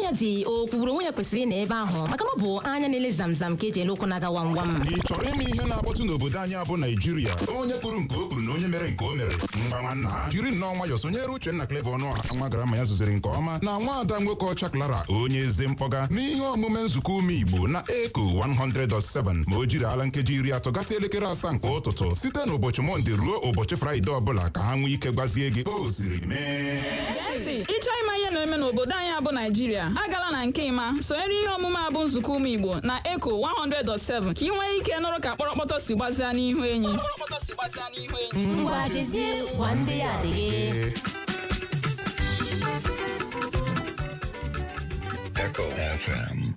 anya dị o kwuru onye kwesịrị na ebe ahụ maka na ọ bụ anya na-ele zamzam ka eji ele okwu na-aga gwam. Ị chọrọ ime ihe na-akpọtụ n'obodo anyị bụ Naijiria? Onye kwuru nke o kwuru na onye mere nke o mere. Mgbanwanna jiri nnọọ nwayọ sonyere Uchenna Clever Ọnụọha nwa garama ya zụziri nke ọma na nwaada nwoke ọcha Clara onye eze mkpọga n'ihe omume nzukọ ume Igbo na Eko 100.7 ma o jiri ala nkeji 30 gata elekere 7 nke ụtụtụ site n'ụbọchị Mọnde ruo ụbọchị Fraịde ọbụla ka ha nwee ike gwazie gị o siri mee. Ịchọ ịma ihe na-eme n'obodo anyị bụ Naijiria, agala na nke ịma sonyere ihe omume abụ nzukọ ume Igbo na Eko 100.7 ka ị nwee ike nụrụ ka kpọrọkpọtọ si gbazia n'ihu enyi. Ngwa jezie gwa ndị ya adịghị. Echo FM.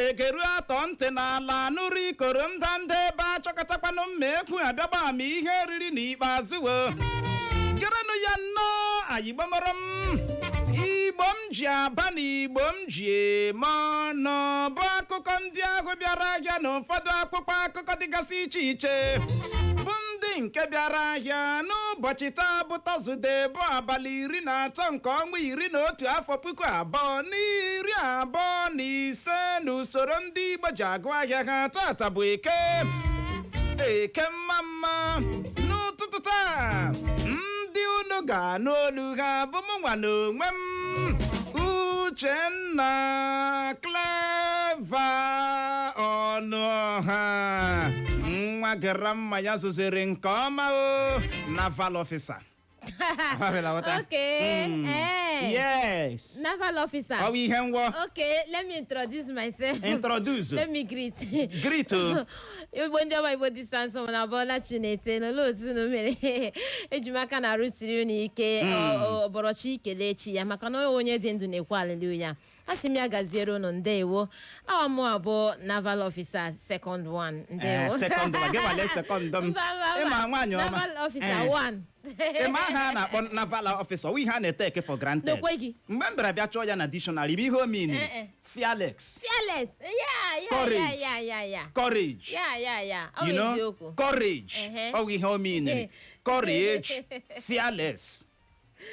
egeru atọ ntị n'ala nụrụ ikoro ndanda ebe achọkọtakwanụ mma ekwu abịagba ama ihe riri n'ikpeazụ wo gerenụ ya nnọọ anyị gbamara m Igbo m ji aba na Igbo m ji eme ọnụ bụ akụkọ ndị ahụ bịara ahịa na ụfọdụ akpụkpọ akụkọ dịgasị iche iche bụ ndị nke bịara ahịa n'ụbọchị taa bụ Tọzde bụ abalị 13 nke ọnwa 11 afọ 2025 n'usoro ndị Igbo ji agụ ahịa ha. Tata bụ eke mma n'ụtụtụ taa ndị unu ga-anụ olu ha bụ mụnwa n'onwe m Uchenna Clever Ọnụọha nwa gara Mmanya zụziri nke ọma o naval officer. Okay. Yes. Naval officer. Oh, okay, let me introduce myself. Introduce. Let me greet. Greet. Igbo ndị ọma Igbo distance na bola Chineke no lozu no mere. Ejimaka na rusiri unu ike oborochi kelechi ya maka na onye dị ndụ na-ekwu hallelujah. Asị m ya gaziere unu ndewo. Awa m abụ naval officer second one. Ndewo. Second one. Give a second dom. Ịma nwaanyị ọma. Naval officer one. Ịma ha na-akpọ naval officer we ha na-eteke for granted. Mgbe m bịara bịa chọọ ya na dictionary bụ ihe o mean. Fearless. Yeah. Courage. Yeah. You know, courage. Oh, we have meaning. Courage, fearless.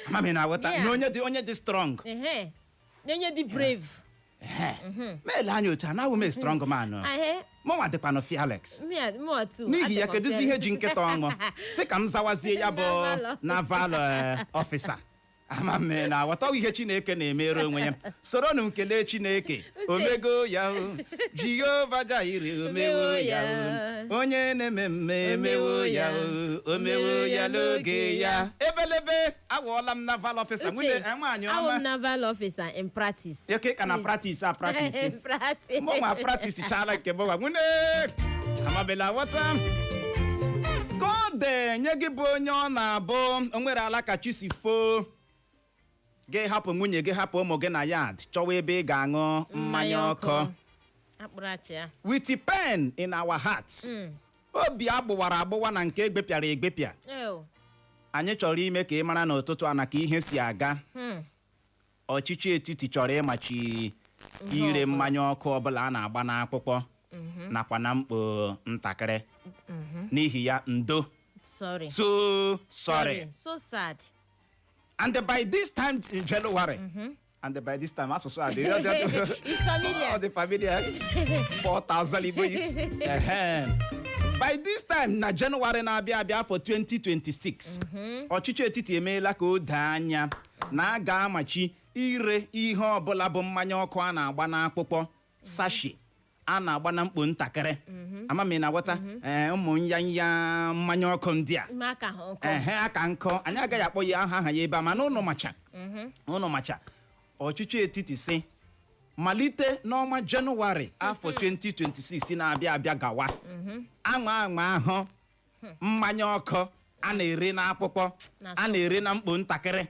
Mami na wata. Onye dị strong. Onye dị brave. Mele anyo cha na we strong man. Mo wa dịkwa no fearless. Mo too. N'ihi ya kedu ihe ji nkịta ọṅụ. Sị ka m zawazie ya bụ naval officer. Amame na wata ihe Chineke na-emere onwe ya. Soro nu kelee Chineke. Omego ya o. Jehova Jaire omewo ya o. Onye na-eme emewo ya o. Omewo ya n'oge ya. Ebelebe awọla m naval officer. Nwunye nwaanyị ọma. Awụ naval officer in practice. Okay, kana practice practice. In practice. Mo ma practice chala nke bo wa. Nwunye amabela wata. Kode nye gị bụ onye ọ na-abụ o nwere alaka chi si fo. Gị hapụ nwunye gị hapụ ụmụ gị na yard chọwa ebe ị ga-aṅụ mmanya ọkụ. With a pen in our hearts. Obi agbụwara na nke egbepịara egbepịa. Anyị chọrọ ime ka ị mara n'ụtụtụ a na ka ihe si aga. Ọchịchị etiti chọrọ ịmachi ire mmanya ọkụ ọbụla a na-agba n'akwụkwọ nakwa na mkpo ntakiri. N'ihi ya ndo. Sorry. So sorry. So sad. And by this time in January, and by this time asụsụ a dị It's familiar. ọ dị familiar 4,000 Igbo is by this time na Jenụwarị na-abịa abịa afọ 2026 ọchịchị etiti emeela ka o doo anya na a ga-amachi ire ihe ọbụla bụ mmanya ọkụ a na-agba n'akpụkpọ sashi a na-agba na mkpo ntakịrị amami na ghọta ụmụ nyanya mmanya ọkụ ndị a aka nkọ anyị agaghị akpọ ya aha ya ebe a mana ụnụ macha ọchịchị etiti si malite n'ọnwa Jenụwarị afọ 2026 na-abịa abịa gawa anwa ahụ mmanya ọkụ a na-ere n'akpụkpọ a na-ere na mkpo ntakịrị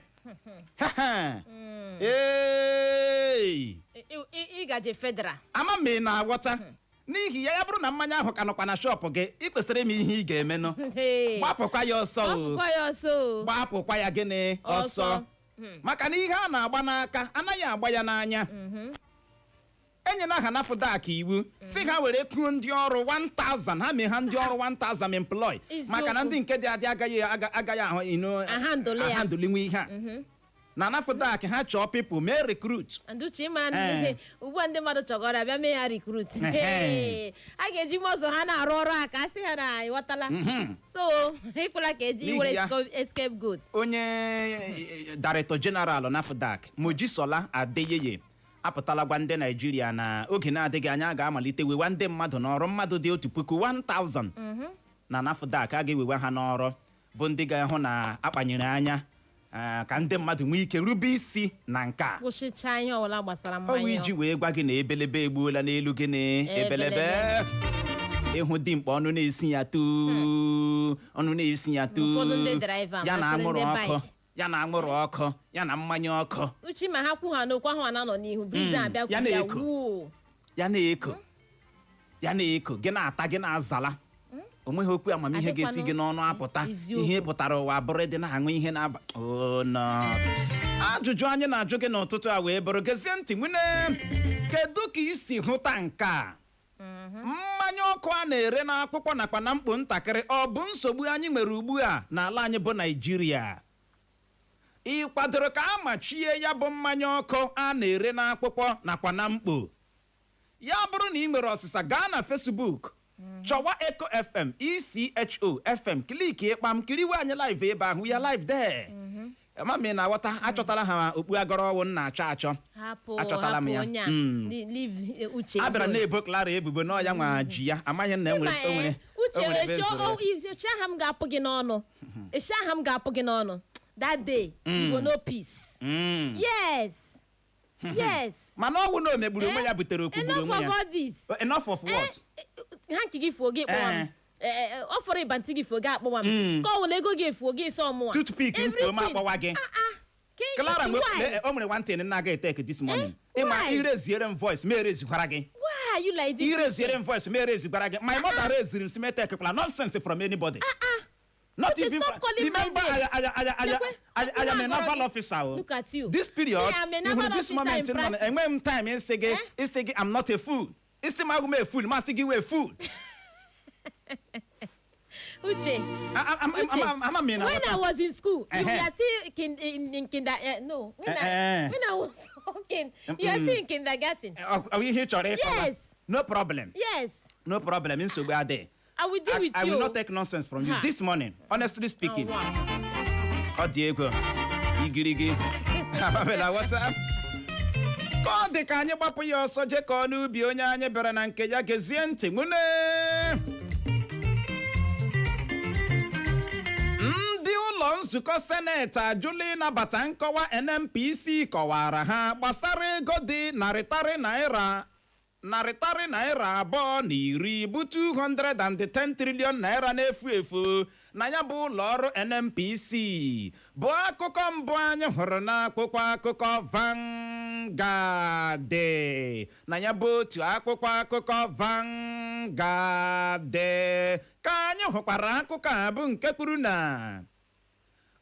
ịgaje federal amami na aghọta n'ihi ya bụrụ na mmanya ahụ ka nọkwa na shọpụ gị ị kwesịrị ime ihe ị ga-emenụ gbapụkwa ya ọsọ gbapụkwa ya gịnị ọsọ maka na ihe a na-agba n'aka anaghị agba ya n'anya enyela ha NAFDAC iwu si ha were kwuo ndị ọrụ 1,000 ha mee ha ndị ọrụ 1,000 employ maka na ndị nke dị adị agaghị ahụ ahandụlinwe ihe a na NAFDAC ha chọọ people mee recruit ugbu a ndị mmadụ chọgara bịa mee ya recruit a ga-eji mọzụ ha na-arụ ọrụ a ka a sị ha na ịghọtala so ịkwụla ka eji were scapegoat onye Director General NAFDAC Mojisola Adeyeye apụtala gwa ndị Naijiria na oge na-adịghị anya ga-amalite wewa ndị mmadụ n'ọrụ mmadụ dị 1,000 na NAFDAC a ga-ewewa ha n'ọrụ bụ ndị ga-ahụ na akpanyere anya ka ndị mmadụ nwee ike rube isi na nke a kwụsịcha ihe ọbụla gbasara mmanya iji wee gwa gị na ebelebe egbuola n'elu gị na ebelebe ịhụ dimkpa ọnụ na-esi ya tu ya na anwụrụ ọkụ ya na anwụrụ ọkụ ya na mmanya ọkụ uchi ma ha kwu ha n'okwu ahụ na nọ n'ihu brize abịa ya na-eko gị na-ata gị na-azala onweghị okwu amamihe ga-esi gị n'ọnụ apụta ihe pụtara ụwa bụrụ dị na-aṅụ ihe na-aba ajụjụ anyị na-ajụ gị n'ụtụtụ a wee bụrụ gezie ntị nwune kedu ka isi hụta nke a mmanya ọkụ a na-ere n'akpụkpọ nakwa na mkpo ntakịrị ọ bụ nsogbu anyị nwere ugbu a n'ala anyị bụ Naịjirịa ị kwadoro ka a machie ya bụ mmanya ọkụ a na-ere n'akpụkpọ nakwa na mkpo ya bụrụ na ị nwere ọsịsa gaa na Facebook chọwa Eco FM ECHO FM kliki ịkpam kiriwe anyị live ebe ahụ ya live there mami na aghọta achọtala ha okpu agọrọ ọwụ na-achọ achọtala m ya abịara na-ebo Clara ebubo na ọya nwa ji ya amaghị na enwere uche aha m ga-apụ gị n'ọnụ echi aha m ga-apụ gị n'ọnụ that day you go no peace yes mana ọwụ na o megburu onwe ya butere okwu gburu onwe ya enough of what ha nke gị fuo gị kpọwa m ọ fọrọ ịbantị gị fuo gị akpọwa m ka ọ wụla ego gị efuo gị isi ọmụwa toothpick mfuo m akpọwa gị Clara o nwere one thing na-aga etek this morning ịma ireziere m voice ma erezikwara gị ireziere m voice ma erezikwara gị my mother reziri m simetek kpala nonsense from anybody not okay, even remember I am a naval officer. Look at you. This period, even this moment, and when time is saying, I'm not a fool. It's a fool. Must give a fool. Uche. I'm a man. When I was in school, you were still in kindergarten. No, when I was walking, you were still in kindergarten. Are we here, Choro? Yes. No problem. Yes. No problem. In so we are there. I will deal with you. I will not take nonsense from you this morning. Honestly speaking. Oh, Diego. Igirigi. What's up? Ka ọ dị ka anyị gbapụ ya ọsọ jekọọ n'ubi onye anyị bịara na nke ya gezie ntị nwune ndị ụlọ nzukọ seneti ajụla ịnabata nkọwa NNPC kọwara ha gbasara ego dị narịtarị naira 210 bụ 210 trillion naira na-efu efu na ya bụ ụlọ ọrụ NNPC bụ akụkọ mbụ anyị hụrụ n'akwụkwọ akụkọ Vanguard na ya bụ otu akwụkwọ akụkọ Vanguard ka anyị hụkwara akụkọ a bụ nke kwuru na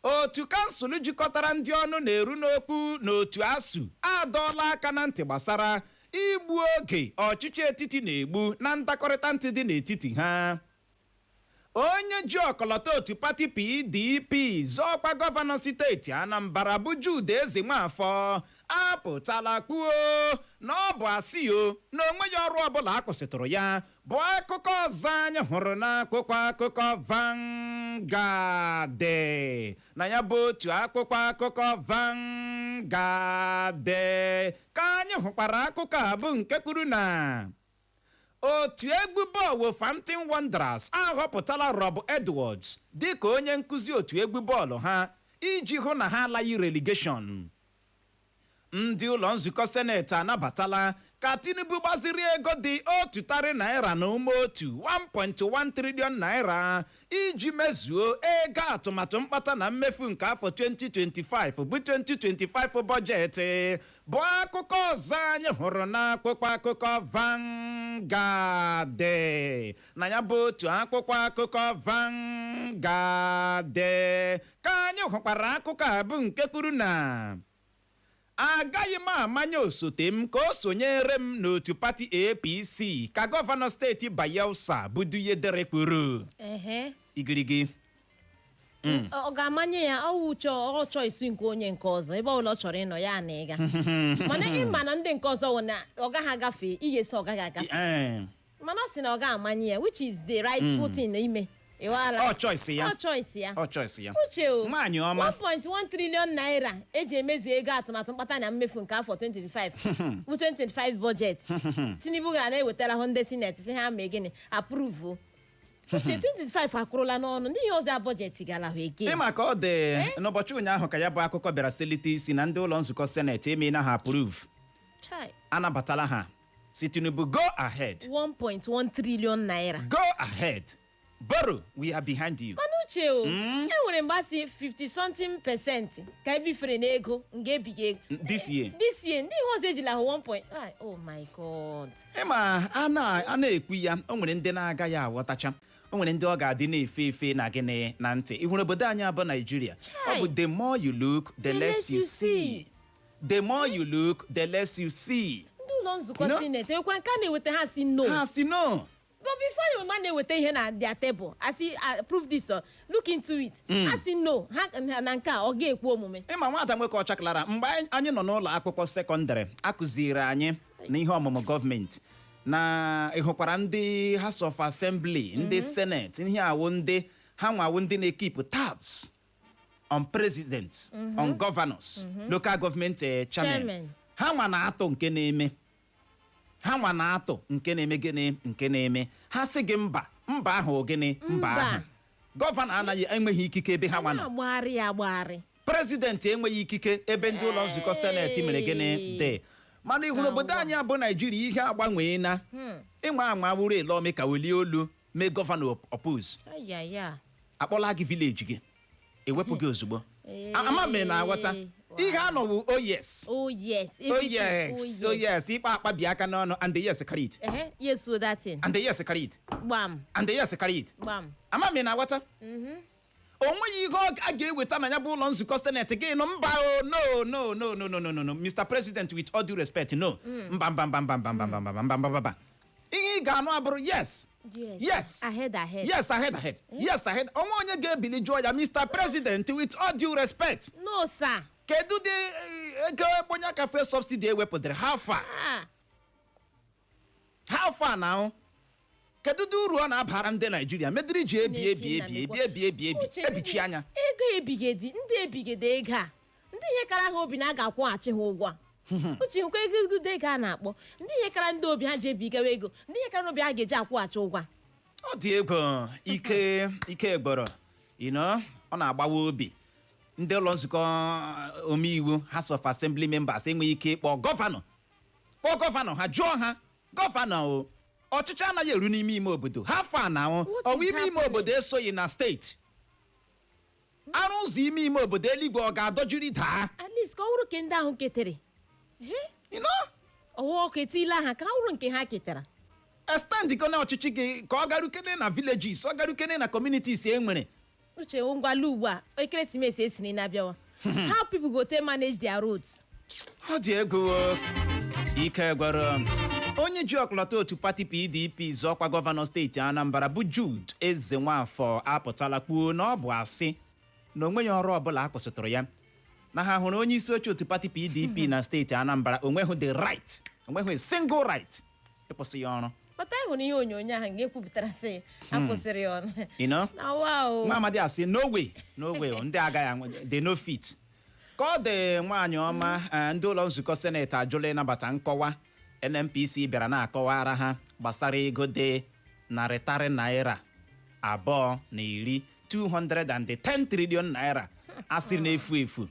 otu kansụl jikọtara ndị ọnụ na-eru n'okwu n'otu ASUU adọọla aka na ntị gbasara igbu oge ọchịchị etiti na-egbu na ndakọrịta ntị dị n'etiti ha. Onye ji ọkọlọtọ otu pati PDP zọọkwa gọvanọ steeti Anambra bụ Jude Eze Nwafọ apụtala kwuo na ọ bụ asị o na onweghị ọrụ ọbụla a kwụsịtụrụ ya bụ akụkọ ọzọ anyị hụrụ n'akwụkwọ akụkọ Vanguard na ya bụ otu akwụkwọ akụkọ Vanguard ka anyị hụkwara akụkọ a bụ nke kwuru na otu egwu bọọlụ Fountain Wanderers ahọpụtala Rob Edwards dịka onye nkụzi otu egwu bọọlụ ha iji hụ na ha alaghị relegation. Ndị ụlọ nzukọ seneti anabatala ka Tinubu gbaziri ego dị $1 na ụma otu 1.1 trillion naira iji mezuo ego atụmatụ mkpata na mmefu nke afọ 2025 bụ 2025 bọjetị bụ akụkọ ọzọ anyị hụrụ n'akwụkwọ akụkọ Vanguard na ya bụ otu akwụkwọ akụkọ Vanguard ka anyị hụkwara akụkọ a bụ nke kwuru na agaghị m amanye osote m ka o sonyere m n'otu pati APC ka gọvanọ steeti Bayelsa Buduyedere kwuru. Igirigi ọ ga-amanye ya ọ choice nke onye nke ọzọ ebe ọbụla ọ chọrọ ịnọ ya na ịga mana ịma na ndị nke ọzọ na ọ gaghị agafe ighesi ọ gaghị agafe mana ọ sị na ọ ga-amanye ya which is the rightful thing ime. choice ya uche o nwaanyị ọma 1.1 trillion naira eji emezu ego atụmatụ mkpata na mmefu nke afọ 2025 bụ 2025 budget. Tinubu ga na-ewetara hụ ndị sineti si ha mee gịnị approve. Uche 25 akwụrụla n'ọnụ ndị ihe ọzọ budget gara ahụ eke ịma ka ọ dị n'ụbọchị ụnyaahụ ka ya bụ akụkọ bịara selite isi na ndị ụlọ nzukọ seneti emeela ha approve anabatala ha si Tinubu go ahead 1.1 trillion naira go ahead borrow we are behind you. Mana uche o enwere mgbasi 50% ka ebifere n'ego nga ebighị ego this year ndị ihe ọzọ ejila ahụ 1. Oh my God. ịma a na-ekwu ya o nwere ndị na-agaghị aghọtacha o nwere ndị ọ ga-adị na-efe efe na gịnị na ntị ihụrụ obodo anyị abụ Nigeria ọ bụ the more you look the less you see. The more you look the less you see. Ndị ụlọ nzukọ sineti ekwere nke a na-eweta ha si no. But before you man eweta ihe na their table asi approve this or look into it asi no ha na nke a ọ ga-ekwu omume. Ịma nwata nweke ọchaklara mgbe anyị nọ n'ụlọ akwụkwọ sekọndịrị akụziri anyị na ihe ọmụmụ gọọmenti na ịhụkwara ndị House of Assembly ndị Senate ihe awụ ndị ha nwawo ndị na-ekipụ tabs on presidents on governors local government chairman ha nwa na-atụ nke na-eme ha nwa na-atụ nke na-eme gịnị nke na-eme ha sị gị mba ahụ gịnị mba ahụ gọvanọ anaghị enweghị ikike ebe ha nwa nọ agbagharị prezidenti enweghị ikike ebe ndị ụlọ nzukọ seneti mere gịnị dị mana ihu obodo anyị abụ Naijiria ihe agbanwee na ịnwa anwa wuru ele ome ka welie olu mee gọvanọ oppose akpọla gị vileji gị ewepụ gị ozugbo ama mere na aghọta ihe anọwụ oh yes ikpe akpabi aka n'ọnụ and the yes carried and the yes carried ama mere na aghọta onweghị ihe a ga-eweta na ya bụ ụlọ nzukọ seneti gị nọ mba no Mr. President with all due respect no mba ihe ị ga-anụ abụrụ yes ahead onwe onye ga-ebili jụọ ya Mr. President with all due respect no sir kedu dị ego onye kafe subsidy ewepụtara how far now kedu dị uru ọ na-abara ndị Naijiria mediri ji ebichi anya ego ebigedi ndị ebigede ego a ndị ihe kara ha obi na a ga-akwụghachi ha ụgwọ uche nkwa ego ego a na-akpọ ndị ihe kara ndị obi ha ji ebigawa ego ndị ihe kara n'obi ha ga-eji akwụghachi ụgwọ ọ dị ego ike gboro ọ na-agbawa obi ndị ụlọ nzukọ omeiwu House of Assembly members enweghị ike ịkpọ gọvanọ ha jụọ ha gọvanọ ọchịchị anaghị eru n'ime ime obodo ha fa na ọwa ime obodo esoghị na steeti arụ ụzọ ime obodo eluigwe ọ ga-adọjiri daa at least ka ọ wụrụ ke ndị ahụ ketere ọwụwa ketila ha ka ọ wụrụ nke ha ketara extend gona ọchịchị gị ka ọ garukene na villages ọ garukene na communities enwere uche ngwala ugbu a ekeresimesi esiri na-abịawa how people go take manage their roads ọ dị ego ike gwara onye ji ọkọlọtọ otu pati PDP zọọkwa gọvanọ steeti Anambra bụ Jude Ezenwafọ apụtala kwuo na ọ bụ asị na onweghị ọrụ ọbụla a kwụsịtụrụ ya na ha hụrụ onye isi oche otu pati PDP na steeti Anambra onweghị the right, onweghị single right ịkwụsị ya ọrụ. Kpata ịhụrụ ihe onyonyo ahụ nga ekwupụtara sị akwụsịrị ya ọrụ. You know? Na wow. Nwa amadi asị no way ndị agaghị they no fit. Ka ọ dị nwaanyị ọma ndị ụlọ nzukọ seneti ajụla ịnabata nkọwa NNPC bịara na-akọwara ha gbasara ego dị narị naira 210 210 trillion naira asịrị na-efu efu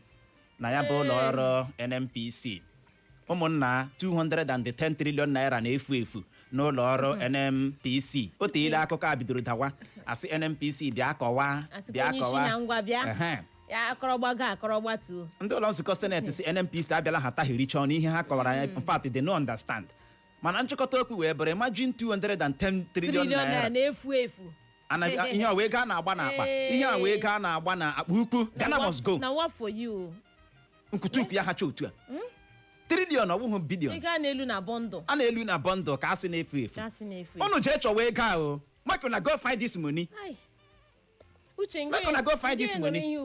na ya bụ ụlọ ọrụ NNPC. Ụmụnna 210 trillion naira na-efu efu n'ụlọ ọrụ NNPC. O teela akụkọ a bidoro dawa asị NNPC bịa kọwa ya akọrọgbatuo. Ndị ụlọ nzukọ seneti si NNPC abịala ha tahiricha ọnụ ihe ha kọwara ya, in fact they no understand. Mana nchịkọta okwu wee bụrụ imagine 210 trillion naira na-efu efu. Ihe a wee gaa na-agba n'akpa, ihe a wee gaa na-agba na akpa ukwu. Ghana must go. Na what for you? Nkutupu ya hacha otu a. Trillion ọ bụghị billion. Ego a na-elu na bundle. A na-elu na bundle ka asị na-efu efu. Unu jee chọwa ego ahụ. Make una go find this money. Uche Make una go find this money.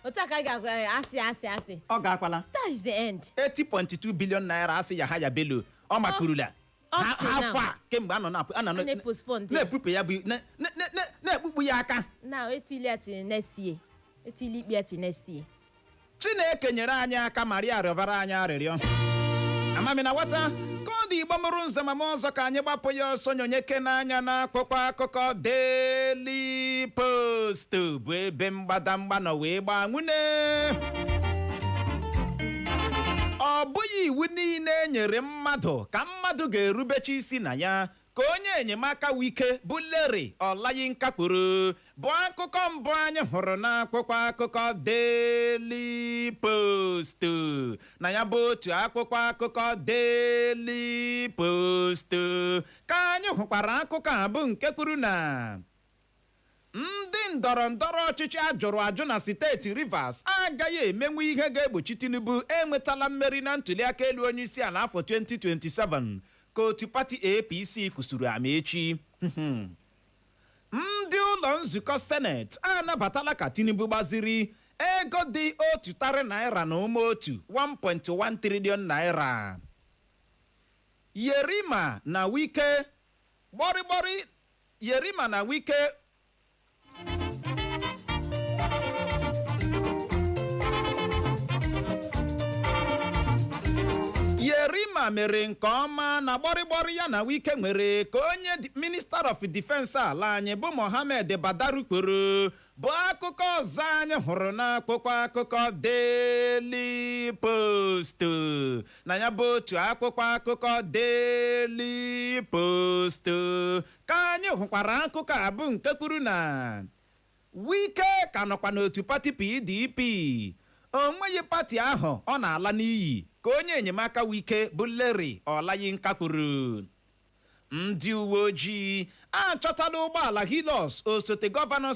Otu aka ga-asị. Ọ ga-akwala. That is the end. 80.2 billion naira asị ya Haya Bello. Ọ makurula. Half a kemgbe na-epupe ya bụ na-ekpukpu ya aka. Now etili ati next year. Etili ikpe ati next year. Chineke nyere anyị aka Maria rịọbara anyị arịrịọ. Amami na wata ka ọ dị Igbo mụrụ nze ma ọzọ ka anyị gbapụ ya ọsọ nyonyeke n'anya na akwụkwọ akụkọ Daily Post bụ ebe mgbadamgba nọ wee gbaa nwune. Ọ bụghị iwu niile nyere mmadụ ka mmadụ ga-erubechi isi na ya ka onye enyemaka wike bụ Larry Olayinka kwuru bụ akụkọ mbụ anyị hụrụ n'akwụkwọ akụkọ Daily Post. Na ya bụ otu akwụkwọ akụkọ Daily Post ka anyị hụkwara akụkọ a bụ nke kwuru na ndị ndọrọ ndọrọ ọchịchị ajụrụ ajụ na steeti Rivers agaghị emenwu ihe ga-egbochi Tinubu enwetala mmeri na ntuliaka elu onye isi ala afọ 2027 ka otu pati APC kwusuru amaechi. Ndị ụlọ nzukọ seneti anabatala ka Tinubu gbaziri ego dị 1 naira na ụma otu 1.1 trillion naira. Yerima na Wike Yerima mere nke ọma na gbọrịgbọrị ya na Wike nwere ka onye Minister of Defense ala anyị bụ Mohammed Badaru kwuru bụ akụkọ ọzọ anyị hụrụ n'akwụkwọ akụkọ Daily Post. Na ya bụ otu akwụkwọ akụkọ Daily Post ka anyị hụkwara akụkọ a bụ nke kwuru na Wike ka nọkwa n'otu pati PDP. O nweghị pati ahụ ọ na-ala n'iyi ka onye enyemaka Wike bụ Larry Olayinka kwuru. Ndị uwe ojii achọtala ụgbọala Hilux osote gọvanọ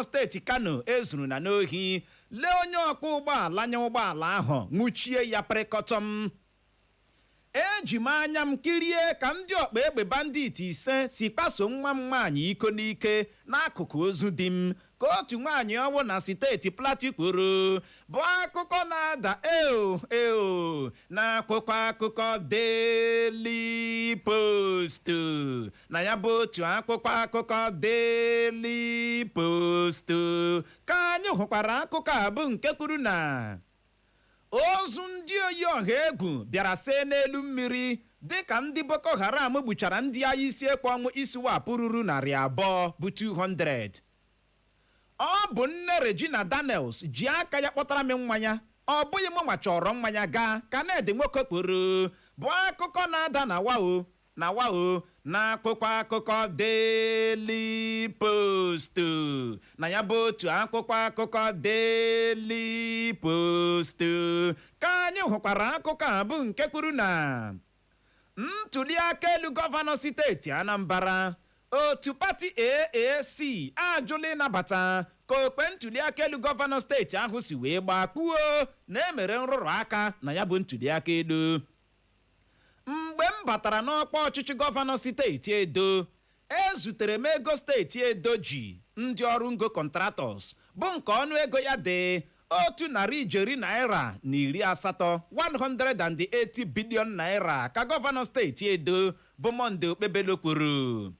steeti Kano ezuru na n'ohi lee onye ọkpọ ụgbọala nya ụgbọala ahụ nwụchie ya pịrịkọtọm. Eji m anya m kirie ka ndị ọkpa egbe bandit 5 si kpaso nwa m nwaanyị iko n'ike n'akụkụ ozu di m ka otu nwaanyị ọnwụ na steeti Plateau kwuru bụ akụkọ na-ada n'akwụkwọ akụkọ Daily Post. Na ya bụ otu akwụkwọ akụkọ Daily Post ka anyị hụkwara akụkọ a bụ nke kwuru na ozu ndị oyi ọha egwu bịara see n'elu mmiri dịka ndị Boko Haram gbuchara ndị agha Isiokwu ọnwụ ISIOKWU ruru 200 bụ 200. Ọ bụ nne Regina Daniels ji aka ya kpọtara m mmanya, ọ bụghị m nwa chọrọ mmanya gaa ka na-ede nwoke kwuru bụ akụkọ na-ada na wao n'akwụkwọ akụkọ Daily Post. Na ya bụ otu akwụkwọ akụkọ Daily Post ka anyị hụkwara akụkọ a bụ nke kwuru na ntuliaka elu gọvanọ steeti Anambra otu pati AAC ajụla ịnabata ka okpe ntuliaka elu gọvanọ steeti ahụ si wee gbakpuo na emere nrụrụ aka na ya bụ ntuliaka elu. Mgbe m batara n'ọkwa ọchịchị gọvanọ steeti Edo ezutere m ego steeti Edo ji ndị ọrụ ngo contractors bụ nke ọnụ ego ya dị otu narị ijeri naira na 80 180 bilion naira ka gọvanọ steeti Edo bụ Monde Okpebelo kwuru.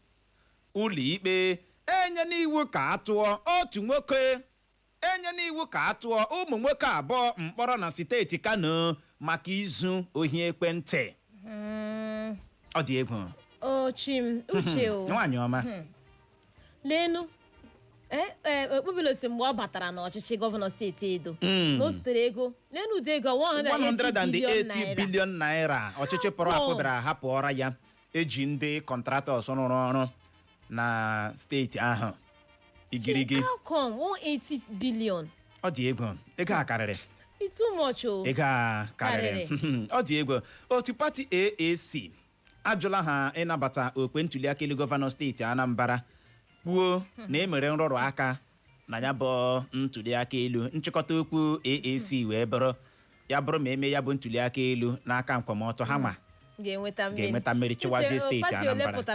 Ụlọikpe enye n'iwu ka atụọ otu nwoke ụmụ nwoke abụọ mkpọrọ na steeti Kano maka izu ohi ekwentị. Ọ dị egwu. Ochim uche o. Nwaanyị ọma. Lenu Okpebelo si mgbe ọ batara n'ọchịchị gọvanọ steeti Edo na o zutere ego lenu ụdị ego 180 bilion naira ọchịchị pụrụ apụ bịara hapụọra ya eji ndị kọntratọs rụrụ ọrụ na steeti ahụ igirigi. How come 180 billion? Ọ dị egwu. Ego a karịrị. It's too much o. Ego a karịrị. Ọ dị egwu. Otu pati AAC ajụla ha ịnabata okwe ntuliaka elu gọvanọ steeti Anambra kwuo na emere nrụrụ aka na ya bụ ntuliaka elu. Nchịkọta okwu AAC wee bụrụ ma eme ya bụ ntuliaka elu n'aka nkwọmọtọ ha nwa ga-enweta mmeri chịwazie steeti Anambra. Ka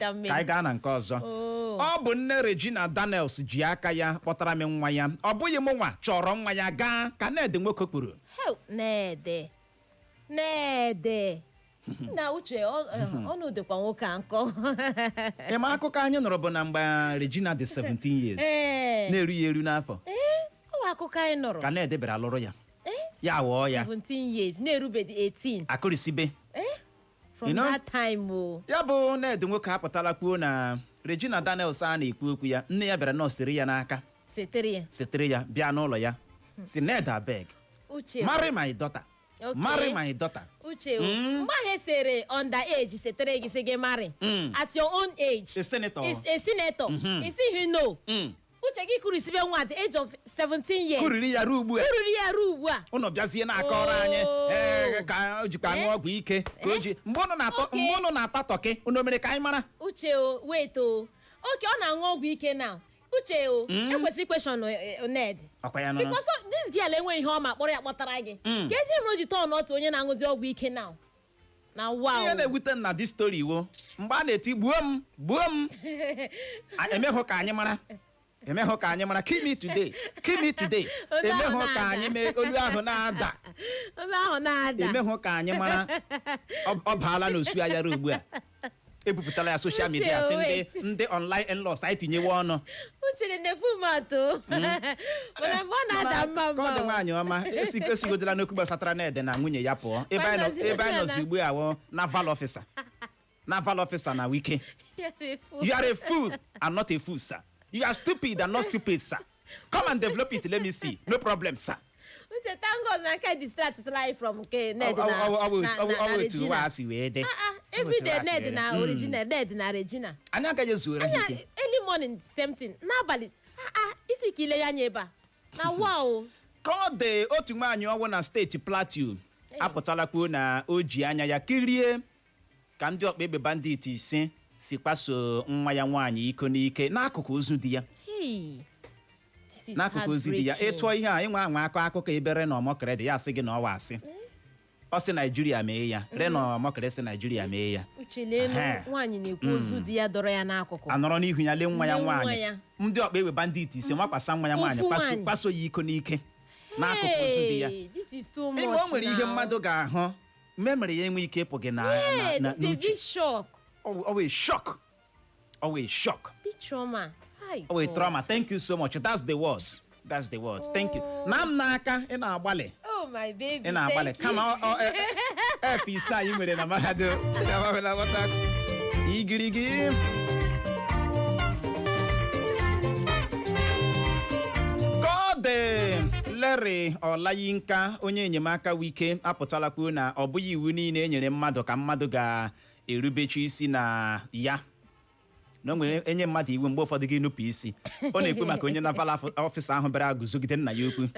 anyị gaa na nke ọzọ. Ọ bụ nne Regina Daniels ji aka ya kpọtara m nwa ya. Ọ bụghị m nwa chọrọ nwa ya gaa ka Ned nwoke kwuru. Nede na uche ọnụ dịkwa nwoke a nkọ. Ịma akụkọ anyị nụrụ bụ na mgbe Regina dị 17 years na-eru ya eru n'afọ. Ọ akụkọ anyị nụrụ. Ka Ned bịara lụrụ ya. Ya wụọ ya 17 years na-erubedi 18. Akụrịsibe. From that time o. Ya bụ Ned nwoke apụtala kwuo na Regina Daniels a na-ekwu okwu ya, nne ya bịara nọsịrị ya n'aka. Setere ya bịa n'ụlọ ya. Si Ned abeg. Uche. Marry my daughter. Okay. Marry my daughter. Uche o. Mgbe ahụ esere underage setere gị sị gị marry. At your own age. A senator. A senator. Isighị no. Uche gị kurisibe nwa at the age of 17 years. Kuriri ya ruo ugbu a. Ụnụ bịazie n'aka ọrụ anyị ka o jikwa aṅụ ọgwụ ike ka o ji mgbe ụnụ na-ata tọkị ụnụ mere ka anyị mara. Uche o wait o. Okay, ọ na-aṅụ ọgwụ ike now. Uche o ekwesị question Ned. Because this girl enwe ihe ọma kpọrọ ya kpọtara gị. Ka ezi mere o ji tọọ n'otu onye na-aṅụzi ọgwụ ike now. Na wow. Ihe na-ewute na this story iwo mgbe a na-eti gbuo m emehụ ka anyị mara kill me today emehụ ka anyị mee olu ahụ na-ada emehụ ka anyị mara ọ baala n'osu ya ugbu a ebupụtala ya soshal midia si ndị online in-laws anyị tinyewe ọnụ. Uche na-efu mato mana mgbe ọ na-ada mma ka ọ dị nwaanyị ọma esigodela n'okwu gbasatara Ned na nwunye ya pụọ ebe anyị nọzi ugbu a wụ naval officer na Wike. You are a fool and not a fool, sir. You are stupid and not stupid, sir. Come and develop it, let me see. No problem, sir. Uche, thank God na ka distract life from Ned na Regina. Every day Ned na original, Ned na Regina. Anyị agaghị ezuere ha ike. Early morning same thing. N'abalị isi ka ile ya anya ebe a. Na wow. Ka ọ dị otu nwaanyị ọwụ na steeti Plateau apụtala kwuo na o ji anya ya kirie ka ndị ọkpa egbe bandit ise si kpaso nwa ya nwaanyị iko n'ike n'akụkụ ozu di ya. N'akụkụ ozu di ya ịtụọ ihe a ịnwe anwa akụkọ ebere na ọmọkịrị dị ya asị gị na ọwa asị. Ọ sị Naijiria mee ya re na ọmọkịrị sị Naijiria mee ya. Uche lelu nwaanyị na-ekwu ozu di ya dọrọ ya n'akụkụ. Anọrọ n'ihu ya lee nwa ya nwaanyị. Ndị ọkpa egbe bandit ise nwakwasa nwa ya nwaanyị kpaso ya iko n'ike n'akụkụ ozu di ya. Ime o nwere ihe mmadụ ga-ahụ memere ya enwe ike ịpụ gị na n'uche. Always shock. Big trauma. Always trauma. Thank you so much. That's the word. Thank you. Na m n'aka ị na-agbalị. Oh my baby. Ị na-agbalị kama ise anyị mere na mahadum. Igirigi. Larry Olayinka onye enyemaka Wike apụtala kwuo na ọ bụghị iwu niile enyere mmadụ ka mmadụ ga-erubechi isi na ya. Na nwere enye mmadụ iwu mgbe ụfọdụ gị nupụ isi. Ọ na-ekwu maka onye naval officer ahụ bịara guzogide nna ya okwu.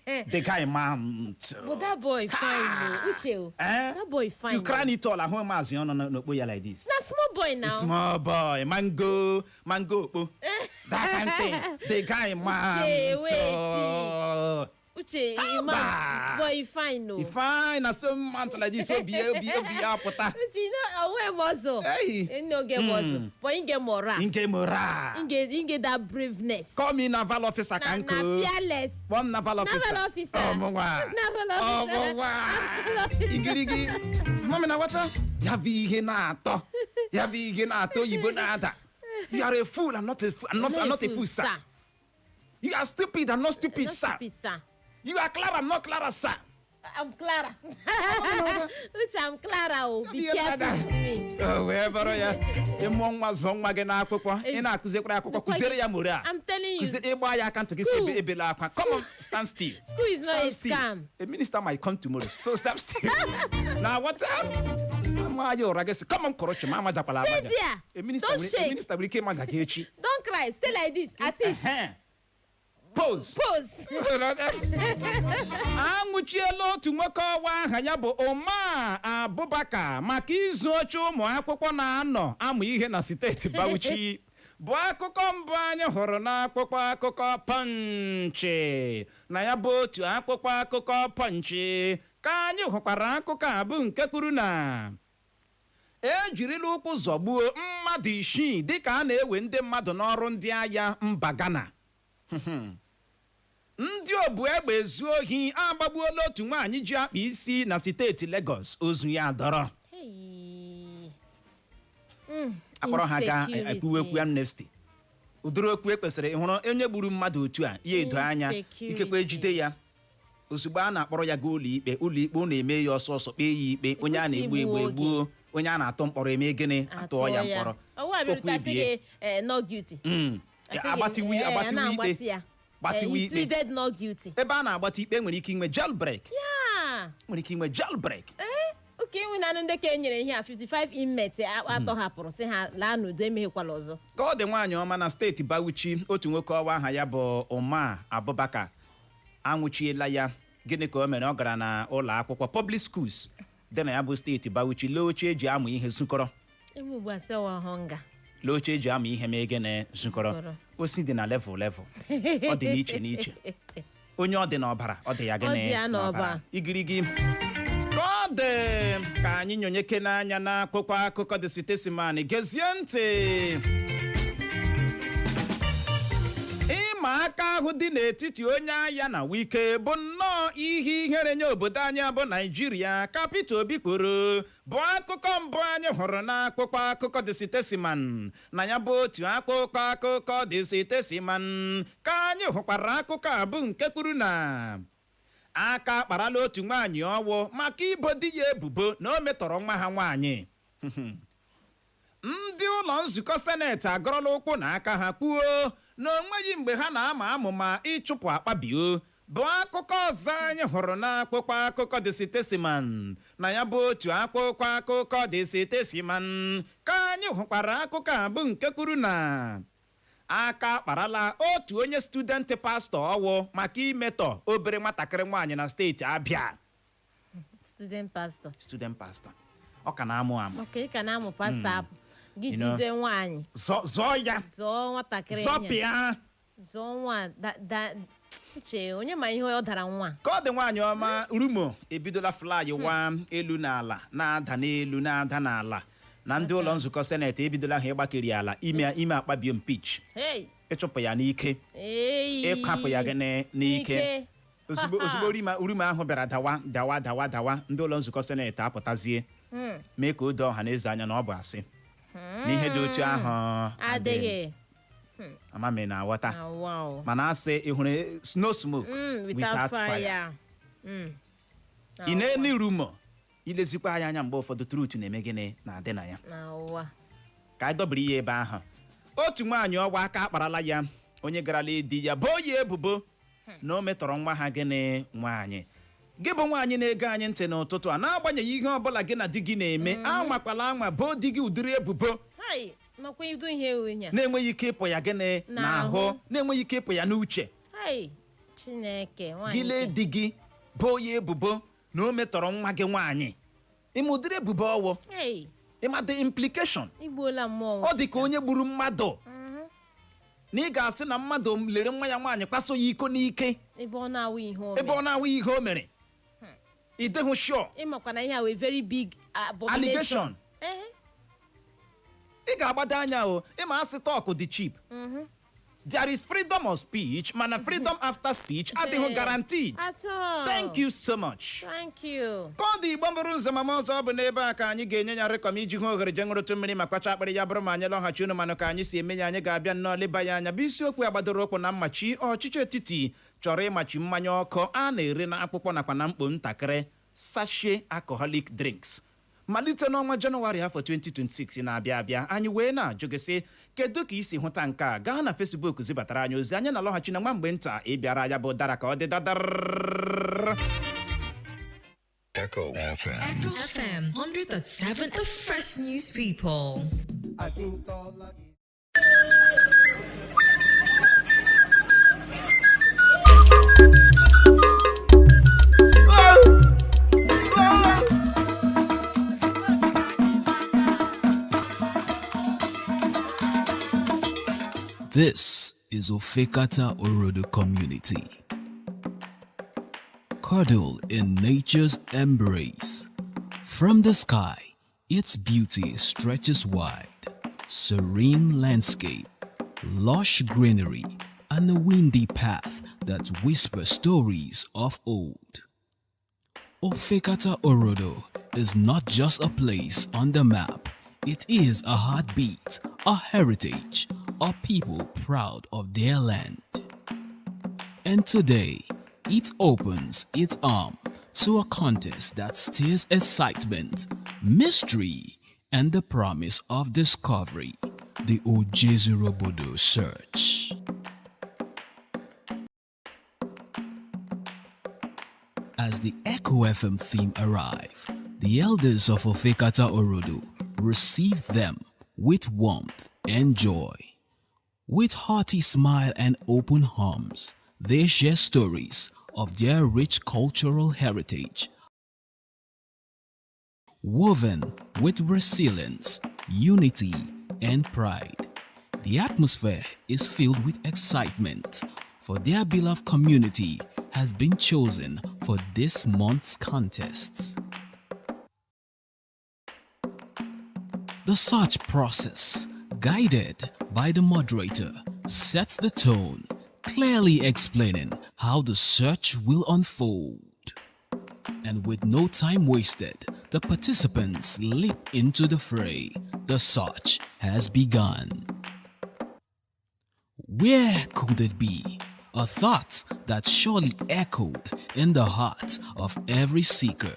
The guy man. But that boy fine. Uche. That boy fine. To crown it all, ahụ maazị ọnụ n'okpo ya like this. Na small boy now. Small boy, mango okpo. That kind of thing. The guy man. Uche, uche imam boy fine no fine na so month like this obi apụta uche no away mozo no get mozo but inge moral inge that braveness call me naval officer kanko na fearless one naval officer ọmụnwa igirigi mami na wata ya bụ ihe na-atọ oyibo na-ada. You are a fool and not a fool, sir. You are stupid and not stupid, sir. You are Clara, not Clara, sir. I'm Clara. Uche, I'm Clara. Oh, be careful with me. Oh, wherever ya. Emongwa zongwa gena akwụkwọ. Ị na-akụzikwa akwụkwọ kụziere ya mora. I'm telling you. Kụziere ịgba ya aka ntị gị si ebela akwa. Come on, stand still. School is not a scam. A minister might come tomorrow, so stand still. Now what's up? Come on, Korochi, Mama Japala. Stay there. Don't shake. Minister will came again. Don't cry. Stay like this. At least. Pose. Anwụchiela otu nwoke ọwa aha ya bụ Omar Abubakar maka izu oche ụmụ akwụkwọ na-anọ amụ ihe na steeti Bauchi. Bụ akụkọ mbụ anyị hụrụ n'akwụkwọ akụkọ Punch. Na ya bụ otu akwụkwọ akụkọ Punch ka anyị hụkwara akụkọ a bụ nke kwuru na ejirila ụkwụ zọgbuo mmadụ 6 dịka a na-ewe ndị mmadụ n'ọrụ ndị agha mba Ghana. Ndị obu egbe ezu ohi agbagbuola otu nwaanyị ji akpa isi na steeti Lagos ozu ya dọrọ. Akpọrọ ha ga ekwuwekwu amnesty. Ụdịrị okwu ekwesịrị ịhụrụ onye gburu mmadụ otu a ya edo anya ikekwe ejide ya ozugbo a na-akpọrọ ya ga ụlọikpe ọ na-eme ya ọsọ kpee ya ikpe onye a na-egbu egbuo onye a na-atụ mkpọrọ eme gịnị atụọ ya mkpọrọ gbatiwe ikpe ebe a na-agbata ikpe nwere ike inwe jailbreak oke enwe na ndị ka enyere ihe a 55 inmates atọhapụrụ si ha laa n'udo emeghekwala ọzọ ka ọ dị nwaanyị ọma na steeti Bauchi otu nwoke ọwa aha ya bụ Omar Abubakar anwụchiela ya. Gịnị ka o mere? Ọ gara na ụlọ akwụkwọ public schools dị na ya bụ steeti Bauchi lee oche eji amụ ihe zukọrọ lee oche eji amụ ihe ma ege na zukọrọ osi dị na level ọ dị n'iche onye ọ dị n'ọbara ọ dị ya gịnị n'ọbara igirigi ka ọ dị ka anyị nyonyeke n'anya n'akwụkwọ akụkọ dị sitesiman gezie ntị. Ịma aka ahụ dị n'etiti onye agha na Wike bụ nnọọ ihe ihere nye obodo anyị bụ Naijiria ka Peter Obi kwuru bụ akụkọ mbụ anyị hụrụ n'akwụkwọ akụkọ dị sitesiman na ya bụ otu akụkọ akụkọ dị sitesiman ka anyị hụkwara akụkọ a bụ nke kwuru na aka akparala otu nwaanyị ọwụ maka ibo di ya ebubo na o metọrọ nwa ha nwaanyị. Ndị ụlọ nzukọ seneti agọrọla ụkwụ na aka ha kwuo na onweghị mgbe ha na-ama amụma ịchụpụ akpabio bụ akụkọ ọzọ anyị hụrụ n'akwụkwọ akụkọ dị sitesiman na ya bụ otu akwụkwọ akụkọ dị sitesiman ka anyị hụkwara akụkọ a bụ nke kwuru na aka akparala otu onye student pastọ ọwụ maka imetọ obere nwatakịrị nwaanyị na steeti Abia. Student pastor ọ ka na-amụ pastọ gị jizie nwaanyị zọọ ya zọọ nwatakịrị zọpịa zọọ nwa uche onye ma ihe ọ dara nwa ka ọ dị nwaanyị ọma rumo ebidola fly wa elu n'ala na-ada n'elu na-ada n'ala na ndị ụlọ nzukọ seneti ebidola ha ịgbakeri ala ime akpabio impeach ịchụpụ ya n'ike ịkapụ ya n'ike ozugbo urume ahụ bịara dawa ndị ụlọ nzukọ seneti apụtazie mee ka o doo ọha na eze anya na ọ bụ asị n'ihe dị otu ahụ adịghị amame na aghọta mana asị ịhụrụ snow smoke without fire ị na-eni rumo ilezikwa anya mgbe ụfọdụ truth na-eme gịnị na-adị na ya ka anyị dọbiri ya ebe ahụ otu nwaanyị ọgwa aka akparala ya onye garala di ya boo ya ebubo na o metọrọ nwa ha gịnị nwaanyị gị bụ nwaanyị na-ege anyị ntị n'ụtụtụ a na-agbanyeghị ihe ọbụla gị na di gị na-eme anwakwala anwa boo di gị ụdịrị ebubo na-enweghị ike ịpụ ya gịnị n'ahụ na-enweghị ike ịpụ ya n'uche gị lee di gị boo ya ebubo na o metọrọ nwa gị nwaanyị ịma ụdịrị ebubo ọwụ ịma the implication ọ dị ka onye gburu mmadụ na ị ga-asị na mmadụ lere nwa ya nwaanyị kwaso ya iko n'ike ebe ọ na-awụ ihe o mere ị dịghị sure ịmakwa na ihe a wee very big allegation ị ga-agbado anya o ịma asị talk dị cheap. There is freedom of speech, mana freedom after speech adịghị guaranteed. At all. Thank you so much. Thank you. Ka ọ dị Igbo mbụrụ nzemama ọzọ bụ n'ebe a ka anyị ga-enye ya rekọm iji hụ ohere je ṅụrụtụ mmiri ma kpacha akpịrị ya bụrụ ma anyị lọghachi unu manụ ka anyị si eme ya anyị ga-abịa nnọọ leba ya anya bụ isiokwu agbadoro okwu na mmachi ọchịchị etiti chọrọ ịmachi mmanya ọkụ a na-ere na akpụkpọ nakwa na mkpo ntakịrị sachet alcoholic drinks. Malite n'ọnwa Jenụwarị afọ 2026 na-abịa abịa anyị wee na-ajụ gị sị kedu ka isi hụta nke a gaa na Facebook zibatara anyị ozi anyị na-alọghachi na nwa mgbe nta ịbịara ya bụ dara ka ọ dị dadar. Echo FM. Echo FM 100.7, the fresh news people. This is Ofekata Orodo community. Cuddle in nature's embrace. From the sky, its beauty stretches wide. Serene landscape, lush greenery, and a windy path that whispers stories of old. Ofekata Orodo is not just a place on the map. It is a heartbeat, a heritage, a people proud of their land. And today, it opens its arm to a contest that stirs excitement, mystery, and the promise of discovery, the Ojezurobodo search. As the Echo FM theme arrive, the elders of Ofekata Orodo receive them with warmth and joy. With hearty smile and open arms, they share stories of their rich cultural heritage, woven with resilience, unity, and pride. The atmosphere is filled with excitement, for their beloved community has been chosen for this month's contests. The search process, guided by the moderator, sets the tone, clearly explaining how the search will unfold. And with no time wasted, the participants leap into the fray. The search has begun. Where could it be? A thought that surely echoed in the heart of every seeker.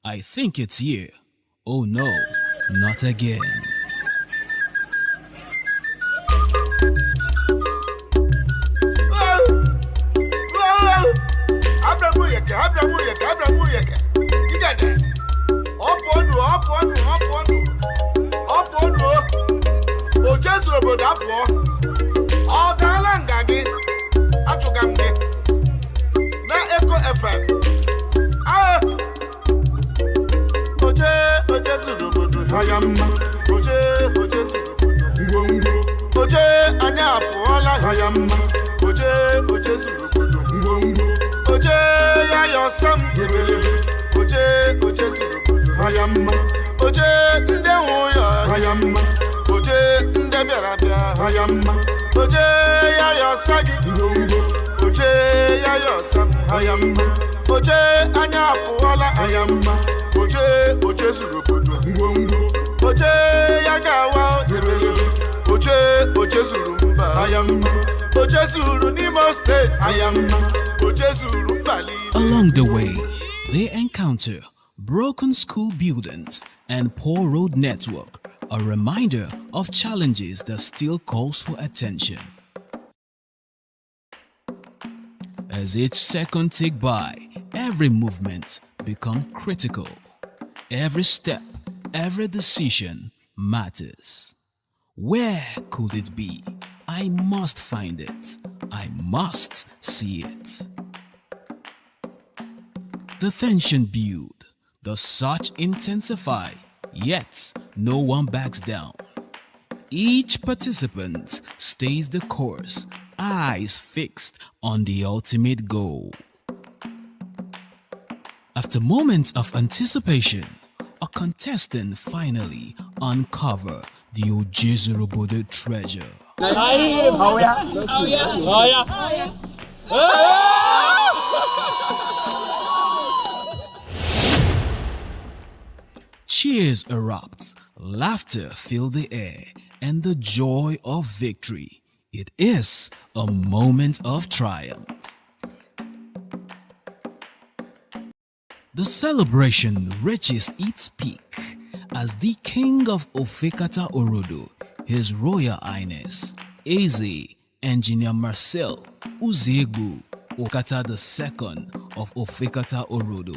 I think it's here. Oh no, not again. Along the way, they encounter broken school buildings and poor road network, a reminder of challenges that still calls for attention. As each second tick by, every movement becomes critical. Every step, every decision matters. Where could it be? I must find it. I must see it. The tension build, the search intensify, yet no one backs down. Each participant stays the course, eyes fixed on the ultimate goal. After moments of anticipation, a contestant finally uncover the Ojezurubodo treasure. Cheers erupts, laughter fill the air, and the joy of victory. It is a moment of triumph. The celebration reaches its peak as the King of Ofekata Orodo, His Royal Highness, Eze Engineer Marcel Uziegbu Okata II of Ofekata Orodo,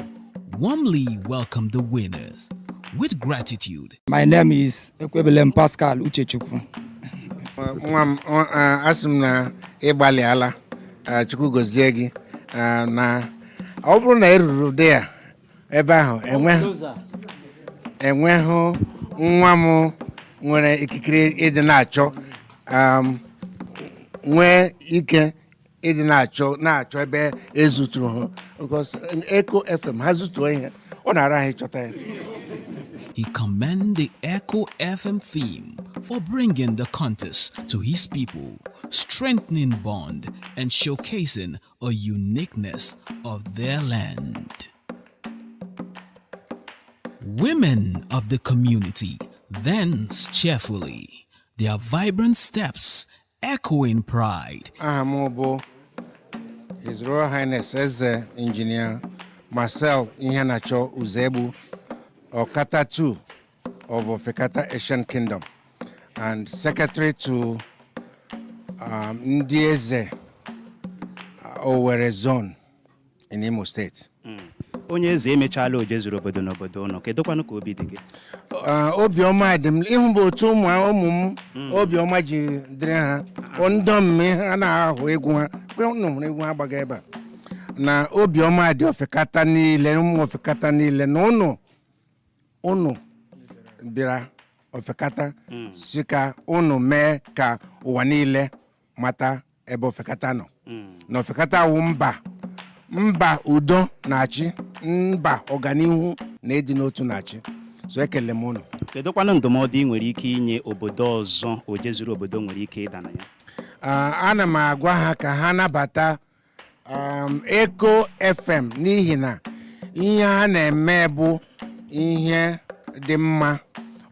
warmly welcomed the winners. With gratitude. My name is Ekwebelem Pascal Uchechukwu. Asị m na ịgbalị ala Chukwu gozie gị na ọ bụrụ na eruru dị ya ebe ahụ enweghị nwa m nwere ikikere ịdị na-achọ nwee ike ịdị na-achọ ebe ezuturu ha because Echo FM ha zutuo ihe ọ na-ara ha ịchọta ya. He commended the Echo FM theme for bringing the contest to his people, strengthening bond and showcasing a uniqueness of their land. Women of the community dance cheerfully, their vibrant steps echoing pride. His Royal Highness Eze Engineer Marcel Ihanacho Uzebu Okata II of Ofekata Asian Kingdom and Secretary to Ndieze Owerri Zone in Imo State. Onye eze emechala ojezuru obodo n'obodo no kedokwanụ ka obi dị gị? Obiọma dị m ihu bụ otu ụmụ m obiọma ji dịrị ha ndọ mme ha na-ahụ egwu ha hụrụ egwu ha gbaga ebe a na obiọma dị Ofekata niile ụmụ Ofekata niile na unu bịara Ofekata si ka unu mee ka ụwa niile mata ebe Ofekata nọ na Ofekata wụ mba udo na-achị mba ọganihu na ịdị n'otu na-achị so ekele m unu. Kedụkwanụ ndụmọdụ ị nwere ike inye obodo ọzọ ojezuru obodo nwere ike ịda na ya? Ana m agwa ha ka ha nabata Echo FM n'ihi na ihe ha na-eme bụ ihe dị mma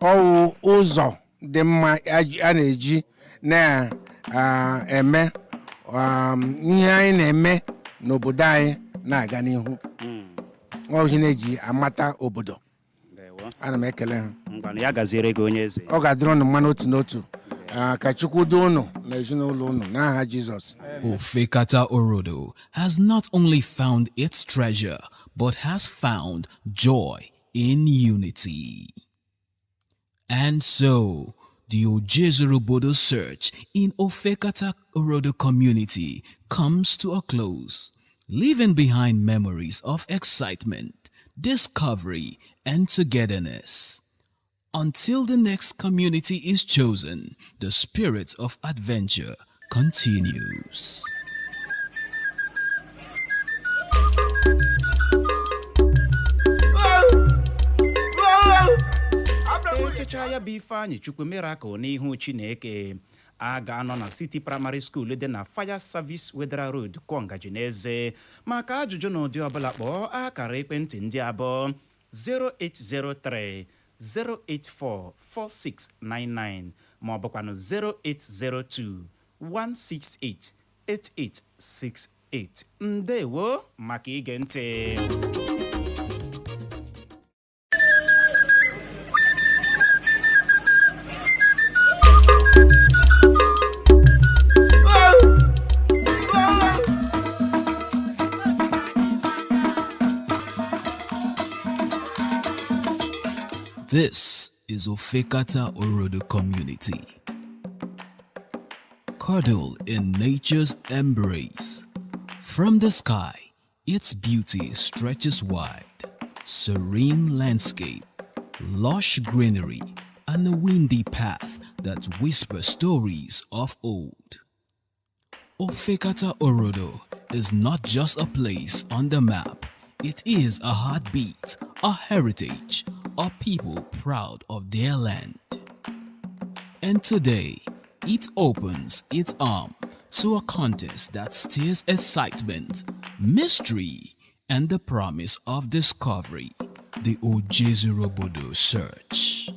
ọwụ ụzọ dị mma a na-eji na-eme ihe anyị na-eme n'obodo anyị na-aga n'ihu ọhịa na-eji amata obodo. Ana m ekele ha. Ngwanụ ya gaziere gị onye eze. Ọ ga-adịrị unu mma n'otu n'otu ka Chukwu duo unu na ezinụlọ unu n'aha Jizọs. Ofekata Orodo has not only found its treasure but has found joy in unity. And so, the Ojezurubodo search in Ofekata Orodo community comes to a close, leaving behind memories of excitement, discovery, and togetherness. Until the next community is chosen, the spirit of adventure continues. Echecha ya bụ Ifeanyị Chukwu miracle n'ihu Chineke a ga-anọ na City Primary School dị na Fire Service Wedera Road Kwangaji n'Eze. Maka ajụjụ na ụdị ọbụla kpọọ akara ekwentị ndị abụọ 0803 084 4699 ma ọ bụkwanụ 0802 168 8868. Ndewo maka ige ntị. This is Ofekata Orodo community. Cuddle in nature's embrace. From the sky, its beauty stretches wide. Serene landscape, lush greenery, and a windy path that whispers stories of old. Ofekata Orodo is not just a place on the map, it is a heartbeat, a heritage, a people proud of their land. And today, it opens its arm to a contest that stirs excitement, mystery, and the promise of discovery, the Ojezurobodo search.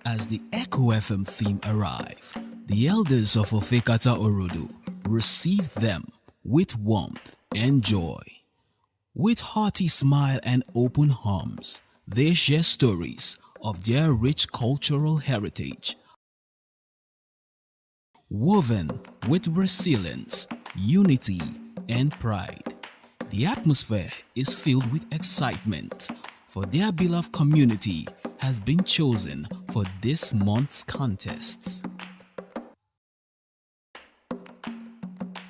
As the Echo FM theme arrive, the elders of Ofekata Orodo receive them with warmth and joy. With hearty smile and open arms, they share stories of their rich cultural heritage, woven with resilience, unity, and pride. The atmosphere is filled with excitement, for their beloved community has been chosen for this month's contests.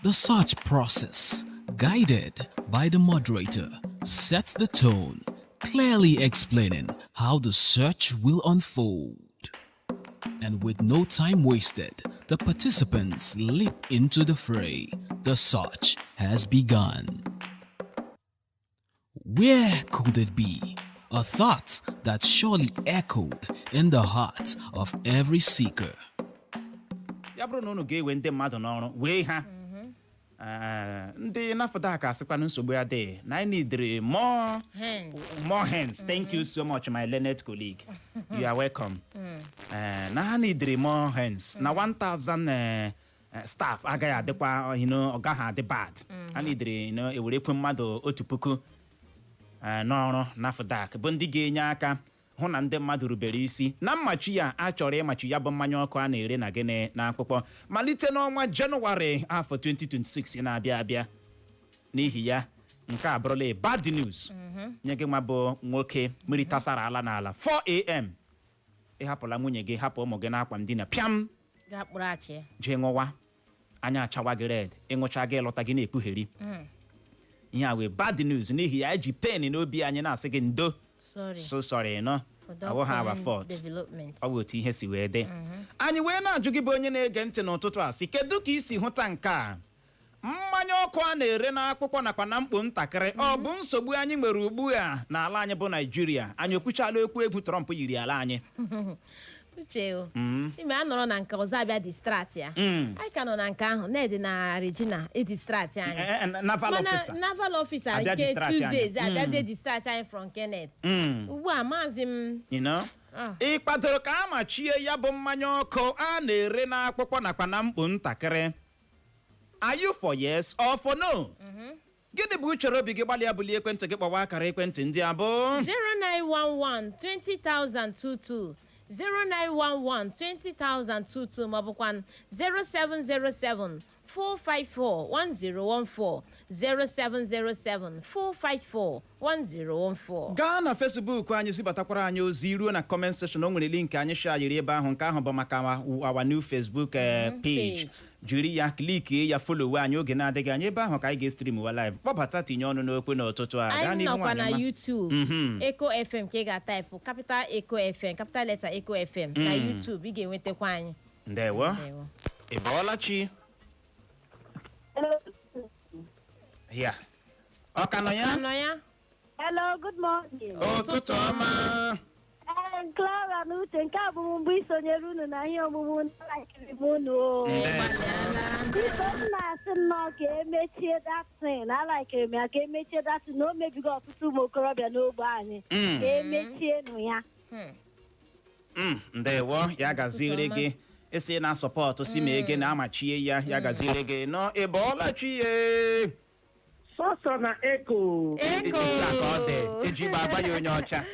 The search process, guided by the moderator, sets the tone, clearly explaining how the search will unfold. And with no time wasted, the participants leap into the fray. The search has begun. Where could it be? A thought that surely echoed in the heart of every seeker. Ya bụrụ na unu ga-ewe ndị mmadụ n'ọrụ wee ha ndị nafọda ka asịkwa nsogbu adịghị na anyị needere more hands. Thank you so much, my learned colleague. You are welcome. Na ha needere more hands. Na 1,000 staff agaghị adịkwa ọ gaghị adị bad. Ha needere ewerekwe mmadụ 1,000 n'ọrụ nafọdak bụ ndị ga-enye aka hụ na ndị mmadụ rubere isi na mmachi ya a chọrọ ịmachi ya bụ mmanya ọkụ a na-ere na gịnị na akpụkpọ malite n'ọnwa Jenụwarị afọ 2026 na-abịa abịa. N'ihi ya nke a bụrụla bad news nye gị nwa bụ nwoke mmiri tasara ala n'ala 4 a.m. ịhapụla nwunye gị hapụ ụmụ gị n'akwa ndina pịam jee ṅụwa anya achawa gị red ịṅụcha gị lọta gị na-ekpugheri ihe a wee bad news. N'ihi ya eji pen n'obi anyị na-asị gị ndo so sorry no awụ ha our fault ọ bụ otu ihe si wee dị. Anyị wee na-ajụ gị bụ onye na-ege ntị n'ụtụtụ a sị kedu ka isi hụta nke a mmanya ọkụ a na-ere n'akpụkpọ nakwa na mkpo ntakịrị ọ bụ nsogbu anyị nwere ugbu a n'ala anyị bụ Naijiria. Anyị ekwuchala okwu egwu Trump yiri ala anyị uche o ime a nọrọ na nke ọzọ abịa distract ya anyị ka nọ na nke ahụ na-edi na Regina distract anyị naval officer nke Tuesdays abịazie distract anyị from Kenneth ugbu a maazị m ị kwadoro ka a machie ya bụ mmanya ọkụ a na-ere n'akpụkpọ nakwa na mkpo ntakịrị. Are you for yes or for no? Gịnị bụ uchoro obi gị gbalịa bulie ekwentị gị kpọwa akara ekwentị ndị a bụ 0911 20022 0911 20022 maọbụkwa 0707 454 1014 0707 454 1014. gaa na Facebook anyị zibatakwara anyị ozi ruo na comment section o nwere link anyị share ebe ahụ nke ahụ bụ maka our new Facebook page. Jiri ya kliki ya follow anyị oge na-adịghị anyị ebe ahụ ka anyị ga-stream wa live kpọbata tinye ọnụ n'okwu n'ụtụtụ a. Anyị nọkwa na YouTube Echo FM ka ị ga-type capital Echo FM capital letter Echo FM na YouTube ị ga-enwetakwa anyị. Ndewo ị bọọla chi ya ọ ka nọ ya. Hello, good morning. Ụtụtụ ọma. Clara na Uche nke a bụ mgbe isonyere unu na ihe ọmụmụ na-akịrị m unu. Biko m na-asị nnọọ ka emechie datin alaikiri m ya ka emechie datin na o mebigo ọtụtụ ụmụ okorobịa n'ogbe anyị ka emechie nụ ya. Ndewo ya gaziri gị esi na sọpọtụ si ma ege na amachie ya gaziri gị nọ ị bọọla chi ye sọsọ na eko ka ọ dị eji gbagba ya onye ọcha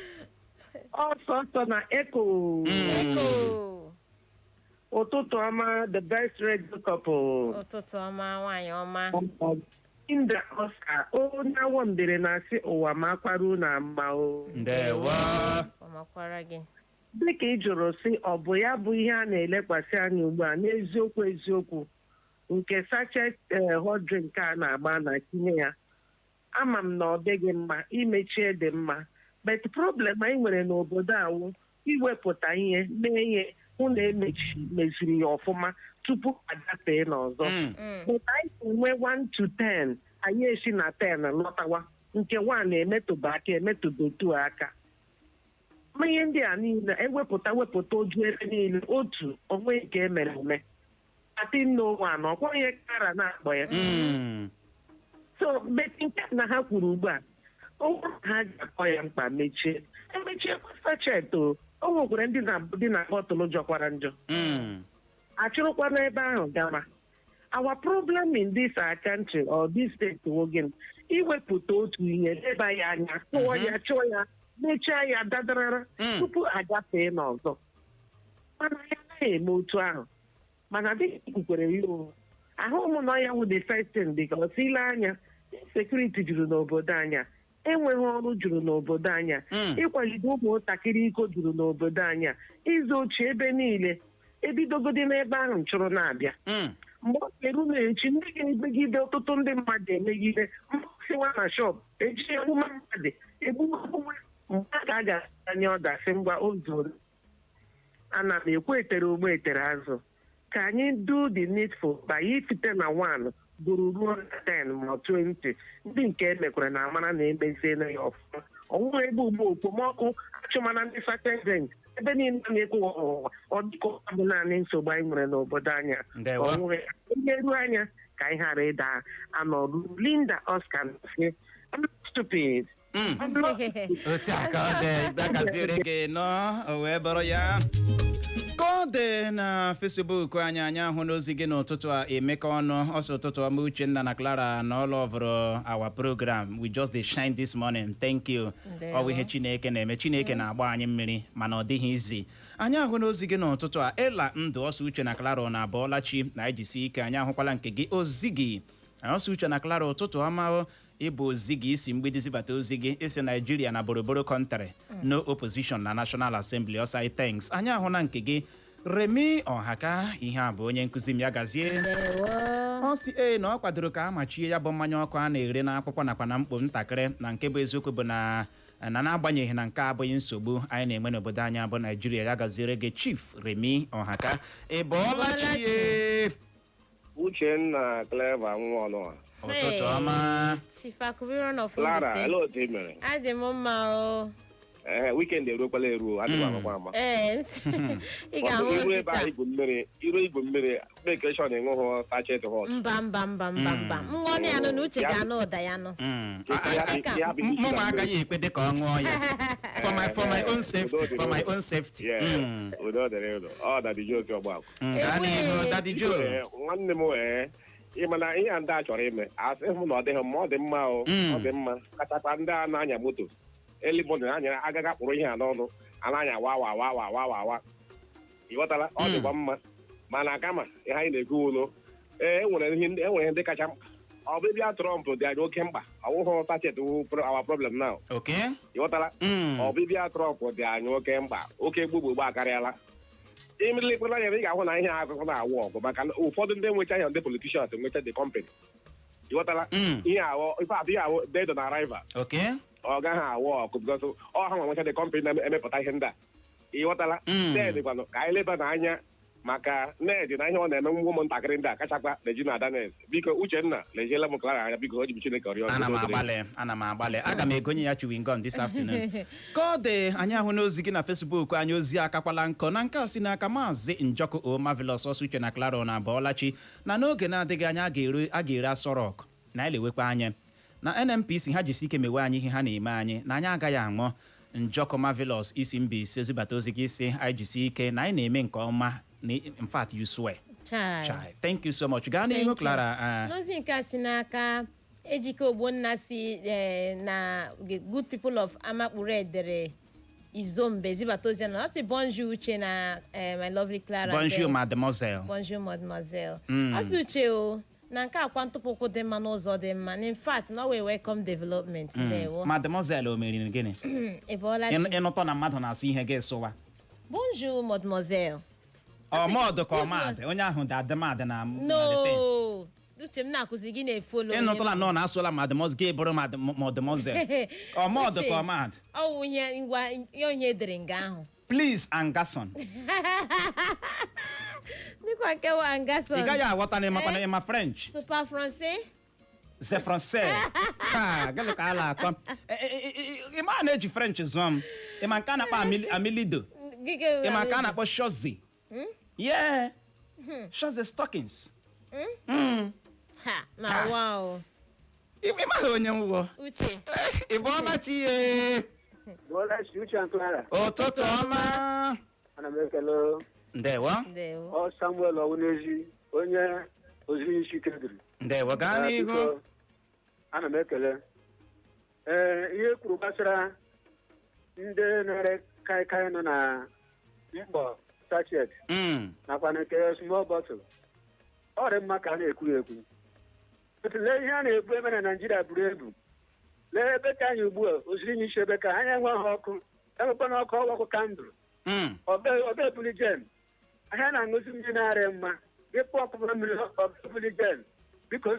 sọsọ na eko ụtụtụ ọma the best radio couple. Ụtụtụ ọma nwanyị ọma. Inda Oscar onye awọ mbere na-asị ụwa ma akwaru na mma o. Ndewo. Ọmakwara gị. Dịka ị jụrụ sị ọ bụ ya bụ ihe a na-elekwasị anya ugbu a n'eziokwu nke sachet hot drink a na-agba na tinye ya ama m na ọ dịghị mma imechie dị mma but problem anyị nwere n'obodo awụ iwepụta ihe mee ihe hụ na meziri ya ọfụma tupu agafee n'ọzọ but anyị enwe 1 to 10 anyị esi na 10 lọtawa nke 1 na-emetụba aka emetụbotu aka ma ihe ndị a niile wepụta oju ebe niile otu onwe nke emere eme ati n'ụwa na ọkwa onye kara na-akpọ ya so beti nke na ha kwuru ugbu a ọnwụ ha ga-akpọ ya mkpa emechie sachet o nwekwara ndị dị na bọtụlụ jọkwara njọ achụrụkwa n'ebe ahụ gama our problem in this country or this state wogin iwepụta otu ihe leba ya anya kpụọ ya chụọ ya mechaa ya dadarara tupu agafee n'ọzọ mana ya anaghị eme otu ahụ mana dịka kwukwere ya ahụ ụmụnọ ya wụ the first thing because ile anya sekuriti juru n'obodo anya enweghị ọrụ juru n'obodo anya ịkwalite ụmụntakịrị iko juru n'obodo anya izu ochie ebe niile ebidogodi n'ebe ahụ nchụrụ na-abịa mgbe ọ ga-eru na-echi ndị ga-emegide ọtụtụ ndị mmadụ emegide mgbasiwa na shọp eji emume mmadụ egbume mgbe a ga-aga anya ọdasị ngwa ozuru ana m ekwu etere ụgbọ etere azụ ka anyị do the needful by ifite na 1 bụrụ ruo na 10 ma 20 ndị nke emekwara na amara na emeziela ya ọfụma ọnwụghị ebe ugbo okpomọkụ achụmana ndị satezent ebe niile na-ekwu ọwụwa ọ dịka bụ naanị nsogbu anyị nwere n'obodo anya ọnwụghị ihe ruo anya ka anyị ghara ịda anọrụ Linda Oscar I'm not stupid. otu a ka ọ dị dagaziere gị nọ o wee bụrụ ya ka ọ dị na Facebook anyị ahụ n'ozi gị n'ụtụtụ a emeka ọnụ ọsọ ụtụtụ ọma Uchenna na Clara na all over our program we just dey shine this morning thank you ọ bụ ihe Chineke na-eme Chineke na-agba anyị mmiri mana ọ dịghị izi anyị ahụ n'ozi gị n'ụtụtụ a Ela Ndụ ọsọ Uche na Clara na Abọọlachi na ijisi ike anyị ahụkwala nke gị ozi gị ọsọ Uche na Clara ụtụtụ ọma ịbụ ozi gị isi mgbidi zibata ozi gị isi Nigeria na boroboro kọntrị no opposition na National Assembly ọsai thanks anyị ahụ na nke gị Remi Ọhaka ihe a bụ onye nkụzi m ya gazie ọ si na ọ kwadoro ka amachie ya bụ mmanya ọkụ a na-ere n'akwụkwọ nakwa na mkpo ntakịrị na nke bụ eziokwu bụ na n'agbanyeghị na nke abụghị nsogbu anyị na-enwe n'obodo anyị bụ Nigeria ya gaziere gị Chief Remi Ọhaka Ịbọọlachi Uchenna Clever nwa ọnụ ụtụtụ ọma Clara hello otu mere adị m mma o weekend eruokwala eruo adịghị amakwa ama ị ga-ahụ iru ebe a igwu mmiri bekeshọn enweghị sachet hot mba mmụọ ya nụ na Uche ga-anụ ụda ya nụ mụ ma agaghị ekpe dị ka ọ ṅụọ ya for my own safety udo dịrị ụlọ ọ Daddy Joe oke ọgbakọ Daddy Joe nwanne m ịma na ihe a ndị a chọrọ ime asị m na ọ dịghị mma ọ dị mma ọ dị mma kachakwa ndị a na-anya moto elibod anya agaghị akpụrụ ihe a n'ọnụ a na-anya wa ịghọtala ọ dịkwa mma mana kama ihe anyị na-ekwu ụlọ enwere ihe ndị kacha mkpa ọbịbịa Trump dị anyị oke mkpa ọwụhụ sachet our problem now ịghọtala ọbịbịa Trump dị anyị oke mkpa oke gbugbo akarịala imelekwana anya ị ga-ahụ na ihe akụkọ na-awụ ọgụ maka ụfọdụ ndị nwecha ahịa ndị politicians enwecha the company ịghọtala ihe ahụ dead on arrival ọ gaghị awụ ọkụ because ọ ha nwecha the company na-emepụta ihe ndị a ịghọtala dedịkwanụ ka anyị leba n'anya maka ned na ihe ọ na-eme nwa ụmụntakịrị ndị a kachakwa Regina Danes biko Uchenna lejiela m Clara anya biko o jibi Chineke ọrịọ ana m agbalị aga m egonye ya chewing gum this afternoon ka ọ dị anyị ahụ n'ozi gị na Facebook anyị ozi akakwala nkọ na nke a si n'aka Maazị Njọkụ O Marvelous ọsọ Uche na Clara na Abọọlachi na n'oge na-adịghị anya a ga-ere Aso Rock na anyị lewekwa anya na NNPC ha jisi ike mewe anyị ihe ha na-eme anyị na anyị agaghị aṅụ Njọkụ Marvelous isi Mbaise zibata ozi gị isi anyị jisi ike na anyị na-eme nke ọma in fact you swear Chai. Thank you so much gaa n'ihu Clara n'ozi nke a si n'aka Ejike Ogbonna si na good people of Amakpure edere Izombe zibata ozi na ọ sị bonjour Uche na my lovely Clara bonjour mademoiselle ọ sị Uche o na nke akwa ntụpụkwụ dị mma n'ụzọ dị mma in fact na we welcome development mademoiselle o meriri gịnị ịnụtọ na mmadụ na-asị ihe ga-esụwa bonjour mademoiselle mọdụ ka ọmadị onye ahụ dị adịmadị na no uche m na-akụzi gị na-efolo ịnụtụla nọ na-asụla madmos gị bụrụ madmoze ọmọdụ ka ọmad ọwụ ihe edere nga ahụ please angason dịkwa nke wa angason ị gaghị aghọta na ịmakwana ịma french tupa francais ze francais gịnị ka a na-akọ ịma na-eji french zụọ m ịma nke a na-akpọ amilido ịma nke a na-akpọ shozi yeah shozi stockings wow ịmaghị onye nwụọ uche ị bụọla chi ihe ụtụtụ ọma ana m ekele ndewo ọ Samuel Ọwụnezi onye oziri isi Kedu ndewo gaa n'ihu ana m ekele ihe kwuru gbasara ndị na-ere kaikai nọ na mkpọ sachet nakwa na nke small bottle ọ dị mma ka a na-ekwu ekwu lee ihe a na-ekwu ebe na Naịjirịa buru ebu lee ebe ka anyị ugbu a oziri n'isi ebe ka anyị enweghị ọkụ enwekwana ọkụ ọkụ kandụl ọga ebulijen ahịa na-aṅụzi ndị na-arị mma ịpụ ọkpụkpọ mmiri ọbulijen biko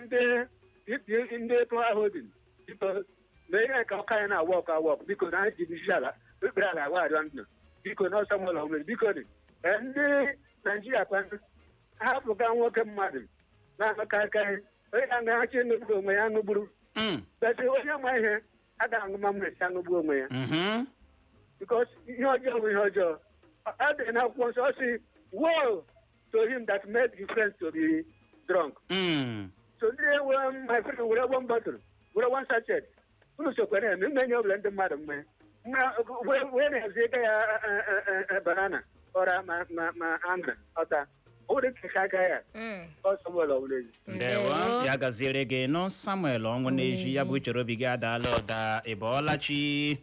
ndị pụha hodin biko mee ihe ka ọka anyị na-awa ọkụ awa ọkụ biko na anyị ji isi ala ekpere ala agwarịọ ndụ biko na ọsọ nwere omeri biko dị ndị Naịjirịa kwanụ ahapụga nwoke mmadụ na-akọkarịkarị onye na-agaghachị n'obodo onwe ya ṅụgburu bete onye ma ihe a ga-aṅụma mmesi aṅụgbu onwe ya because ihe ọjọọ bụ ihe ọjọọ ọ dị na akwụkwọ nsọ si woe to him that made the friends to be drunk so ndị my friend were one bottle were one sachet unu sokwa na-eme mmenye ọbụla ndị mmadụ mgbe wee na-ezi ego ya banana ọra ma angra ọta ndewo ya gaziere gị nọ Samuel Ọnwụnezi ya bụ chere obi gị adaala ụda ị bọọla chi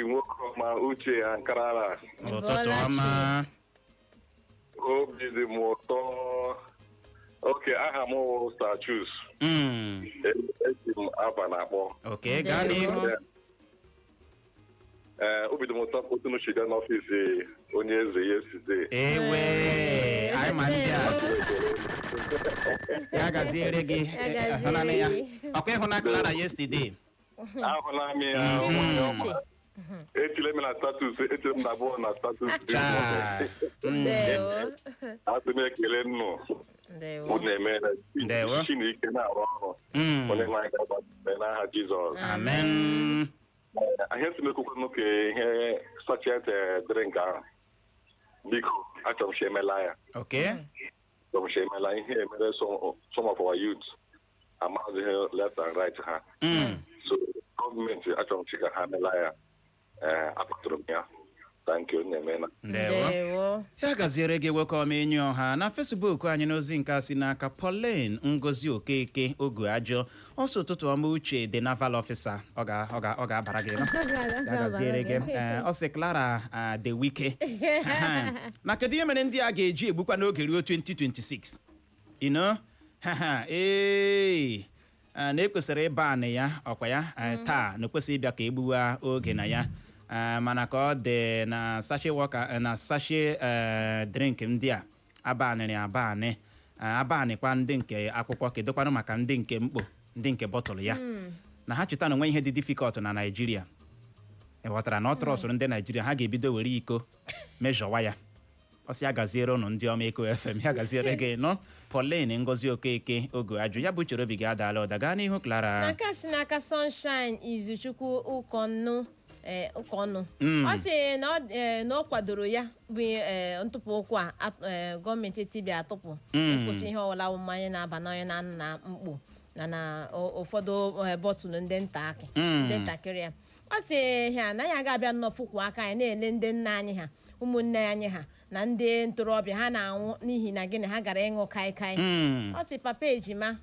nwoke ọma uche ankarara ụtụtụ ọma obi dị m ụtọ oke aha m wụ Stachus eji m aba na akpọ oke gaa n'ihu obi dị m ụtọ otu n'uche gaa n'ọfịs onye eze yesterday ewe anyị ma ndị a ya gaziere gị hụnanị ya ọkwa ịhụna Clara yesterday ahụla m ya etile m na status etile m na abụọ na status asị m ekele nnụ unu eme Chineke na-arụ ọrụ onye nwanyị ga-agbae n'aha Jizọs amen ihe si m ekwukwe ka ihe sachet drink ahụ biko achọrọ m shi emela ya achọrọ m shi emela ihe emere some of our youth amazighị left and right ha so gọọmenti achọrọ m chi ka ha emela ya akpatụrụ m ya thank you na-emena ndewo ya gaziere gị nwoke ọma enyi ọha na Facebook anyị n'ozi nke si n'aka Pauline Ngozi Okeke Ogu Ajọ ọsọ ụtụtụ ọma uche the naval officer ọ ga-abara gị ya gaziere gị ọ sị Clara the wike na kedu ihe mere ndị a ga-eji egbukwa n'oge ruo 2026 na ekwesịrị ịba anị ya ọkwa ya taa na ekwesịrị ịbịa ka egbuwa oge na ya mana ka ọ dị na sachet wọka na sachet drink ndị a abanịkwa ndị nke akwụkwọ kedokwanụ maka ndị nke mkpo ndị nke bọtụlụ ya na ha cheta na onwe ihe dị difficult na Naịjirịa ghọtara na ọ trọsụrụ ndị Naịjirịa ha ga-ebido were iko mejọwa ya ọsị ya gaziere ụnụ ndị ọma Eko FM ya gaziere gị nọ Pauline Ngozi Okeke Ogu Ajụ ya bụ chere obi gị adaala ụda gaa n'ihu Clara n'aka si n'aka Sunshine Izuchukwu ụkọnụ ọ sị na ọ kwadoro ya bụ ntụpụ ụkwụ a gọọmenti etiti atụpụ ịkwụsị ihe ọwụla mmanya na-aba n'onye na anụ na mkpo na ụfọdụ bọtụlụ ndị ntakịrị ya ọ sị ha anaghị aga abịa nnọfụkwu aka anyị na-ele ndị nna anyị ha ụmụnne anyị ha na ndị ntorobịa ha na-anwụ n'ihi na gịnị ha gara ịṅụ kaikai ọ sị papa ejima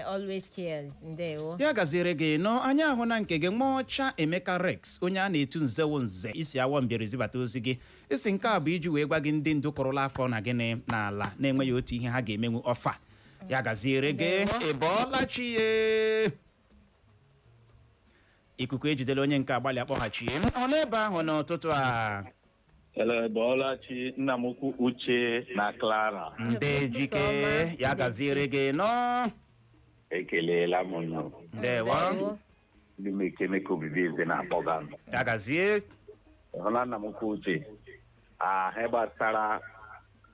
always cares ndewo ya gaziere gị nọ anyị ahụ na nke gị Nwaọcha Emeka Rex onye a na-etu nzewo nze isi awọ mbịara zibata ozi gị isi nke a bụ iji wee gwa gị ndị ndu kọrọla afọ na gịnị n'ala na-enweghị otu ihe ha ga-emenwu ọfa ya gaziere gị ịbọọla chi ya ikuku ejidela onye nke agbalị akpọghachie ọ n'ebe ahụ n'ụtụtụ a Ele Bolachi nna m ukwu Uche na Clara. Ndejike ya gaziere gị nọ. Ekelela m nọ. Ndewo. Ndị m Ekemeke obibi eze na-akpọga m. Ya gazie. Ịhụla nna m ukwu Uche. Ihe gbasara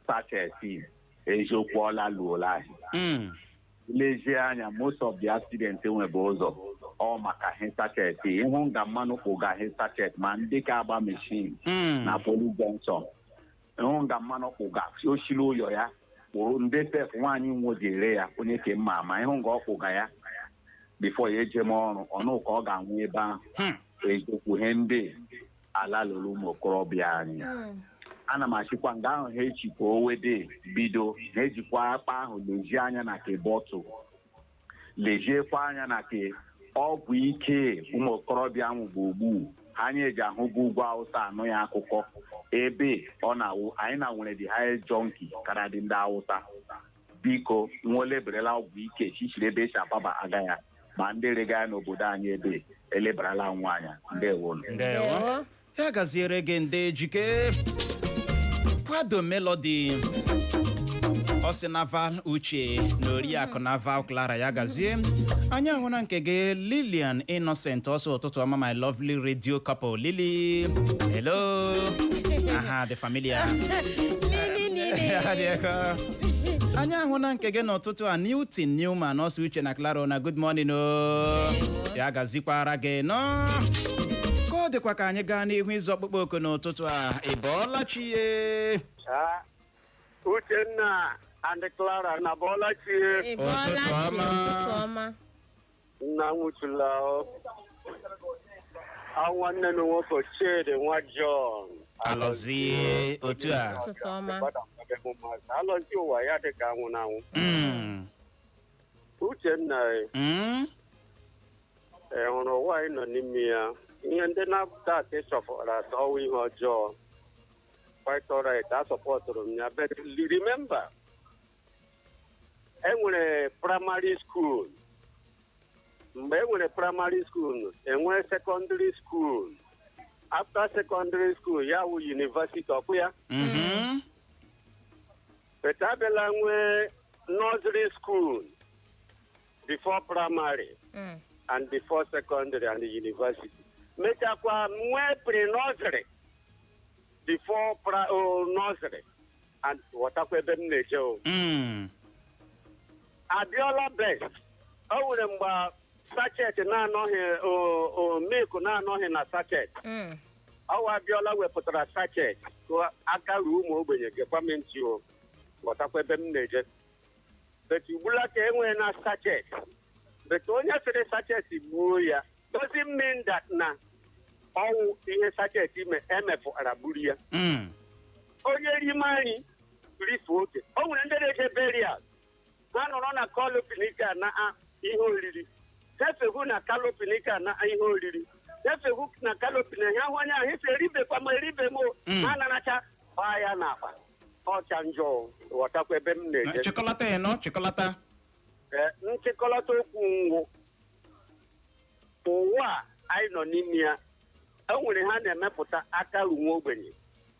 sacheti eziokwu ọla luola ahụ. Lezie anya most of the accidents enwebe ụzọ ọ maka ihe sacheti. Ịhụ nga mmanụ kpụga ihe sacheti ma ndị ka agba mechin na Poli Junction. Ịhụ nga mmanụ kpụga oshiri ụyọ ya kpụrụ ndị sef nwaanyị nwo ji ere ya onye ke mma ama ịhụ nga ọ kpụga ya bifo ya eje m ọrụ ọnụ ka ọ ga-anwụ ebe ahụ. Eziokwu ihe ndị ala lụrụ ụmụ okorobịa anyị. Ana m achịkwa nga ahụ ha echi ka o wede bido ha ejikwa akpa ahụ lezie anya na ke bọtụ leziekwa anya na ke ọgwụ ike ụmụ okorobịa ahụ bụ ogbu ha anyị eji ahụbu ugwu Awụsa anụ ya akụkọ ebe ọ na-awụ anyị na nwere the highest junkie kara dị ndị Awụsa. Biko nweoleberela ọgwụ ike chichiri ebe esi akpaba aga ya ma ndị rega ya n'obodo anyị ebe eleberala nwa anya. Ndewo. Ya gaziere gị Ndejike. Kwado Melody Osinaval Uche na Oriakụ Naval Clara ya gazie. Anyị ahụ na nke gị Lilian Innocent ọsọ ụtụtụ ọma my lovely radio couple Lily. Hello. Aha, the familia. Anyị ahụ na nke gị n'ụtụtụ a Newton Newman ọsọ Uche na Clara na good morning o. Ya gazikwara gị no. Ọ dịkwa ka anyị gaa n'ihu ịzụ ọkpụkpọ oku n'ụtụtụ a. Ị bọọla chi ye? Uchenna and Clara na bọọla chi ye? Ụtụtụ ọma. Nna nwụchula nwanne na nwoke Chidi nwa John. Alọzie otu a. Ụtụtụ ọma. Alọzie ụwa ya dị ka anwụ na anwụ. Uchenna hụrụ ụwa anyị nọ n'ime ya. Ihe ndị na-apụta aka ịchọfọrọ atọ ọwụ ihe ọjọọ. Quite alright, a sọpọtụrụ m ya. But remember, enwere primary school. Mgbe enwere primary school, enwere secondary school. After secondary school, ya wụ university ọkụ ya. But abịala nwee nursery school before primary and before secondary and university. Mechakwa nwee pre-nursery before nursery and watakwa ebe m na-eje o. Abiola best. O nwere mgbe sachet na-anọghị milk na-anọghị na sachet. Ọwa Abiola wepụtara sachet aka ruo ụmụ ogbenye gọọmenti o watakwa ebe m na-eje. But ugbula ka enwee na sachet. But onye sịrị sachet gbuo ya doesn't mean that na ọnwụ ihe sachet emefụara gburu ya. Onye rime anyị rifu oke. O nwere ndị na-eje burial ha nọrọ na kalopinika na ihe oriri hefehu na kalopinika na ihe oriri hefehu na kalopinika ha hụ anya ahụ ife eribekwa ma eribe m ha naracha baa ya n'akpa ọcha njọ ghọtakwa ebe m na-eje. Chịkọlata nchịkọlata okwu ngwụ ụwa anyị nọ n'ime ya enwere ha na-emepụta aka runwe ogbenye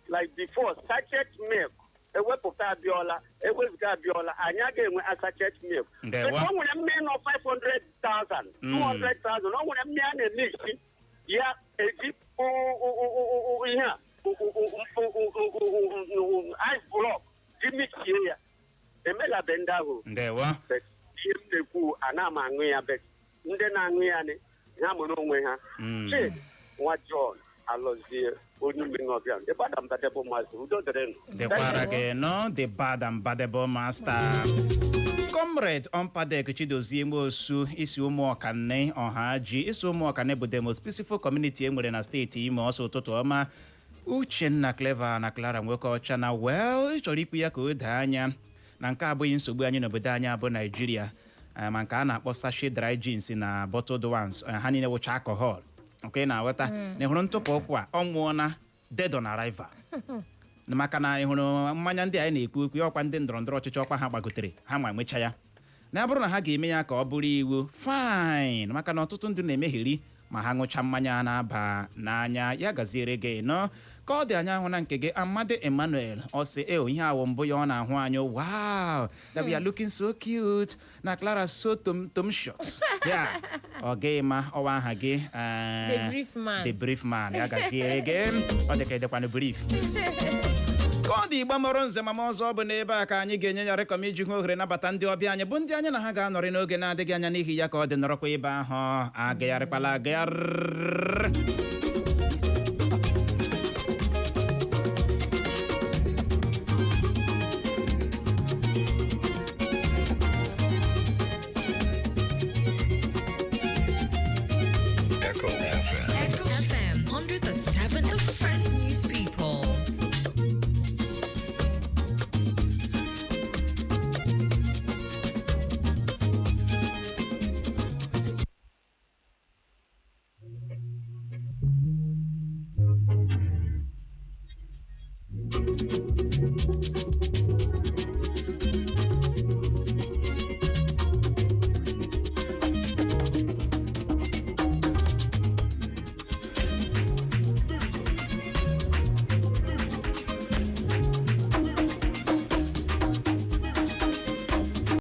like before sachet milk ewepụta Abiola ewezuga Abiola anyị agaghị enwe sachet milk. O nwere mmiri nọ 500,000 200,000 o nwere mmiri a na-eme isi ya eji ihe a ice block ji mixie ya emelabe ndị ahụ. Ihe m na-ekwu ana m aṅụ ya bet ndị na-aṅụ ya ha mụrụ onwe ha. Chidi nwa John Alọzie onye mmiri ọbịa the bad and badable master udo dịrị nụ. Dịkwara gị nọ the bad and badable master. Comrade Ompadek Chidozie Mosu isi ụmụ ọkanne ọha ji isi ụmụ ọkanne bụ the most peaceful community e nwere na steeti Imo ọsọ ụtụtụ ọma. Uchenna Clever na Clara nwoke ọcha na ịchọrọ ikwu ya ka o daa anya na nke abụghị nsogbu anyị n'obodo anyị abụ Naijiria ma nke a na-akpọ sachet dry jeans na bottled ones ha niile wụcha alcohol nke na-aghọta na ịhụrụ ntụpụ ụkwụ a ọ nwụọna dead on arrival maka na ịhụrụ mmanya ndị anyị na-ekwu okwu ọkwa ndị ndọrọndọrọ ọchịchị ọkwa ha gbagotere ha ma emecha ya na bụrụ na ha ga-eme ya ka ọ bụrụ iwu fine maka na ọtụtụ ndị na-emegheri ma ha ṅụcha mmanya na-aba n'anya ya gaziere gị nọ ka ọ dị anya ahụ na nke gị Amade Emmanuel ọ sị ihe awọ mbụ ya ọ na-ahụ anya wow that we are looking so cute na Clara so tomshot ya ọ gị ma ọwa aha gị the brief man ya gazie gị ọ dị ka edekwanụ brief ka ọ dị Igbo mụrụ nze mama ọzọ ọ bụ n'ebe a ka anyị ga-enye ya rekọm iji hụ ohere nabata ndị ọbịa anyị bụ ndị anyị na ha ga-anọrị n'oge na-adịghị anya n'ihi ya ka ọ dị nọrọkwa ebe ahụ agagharịkwala agagharị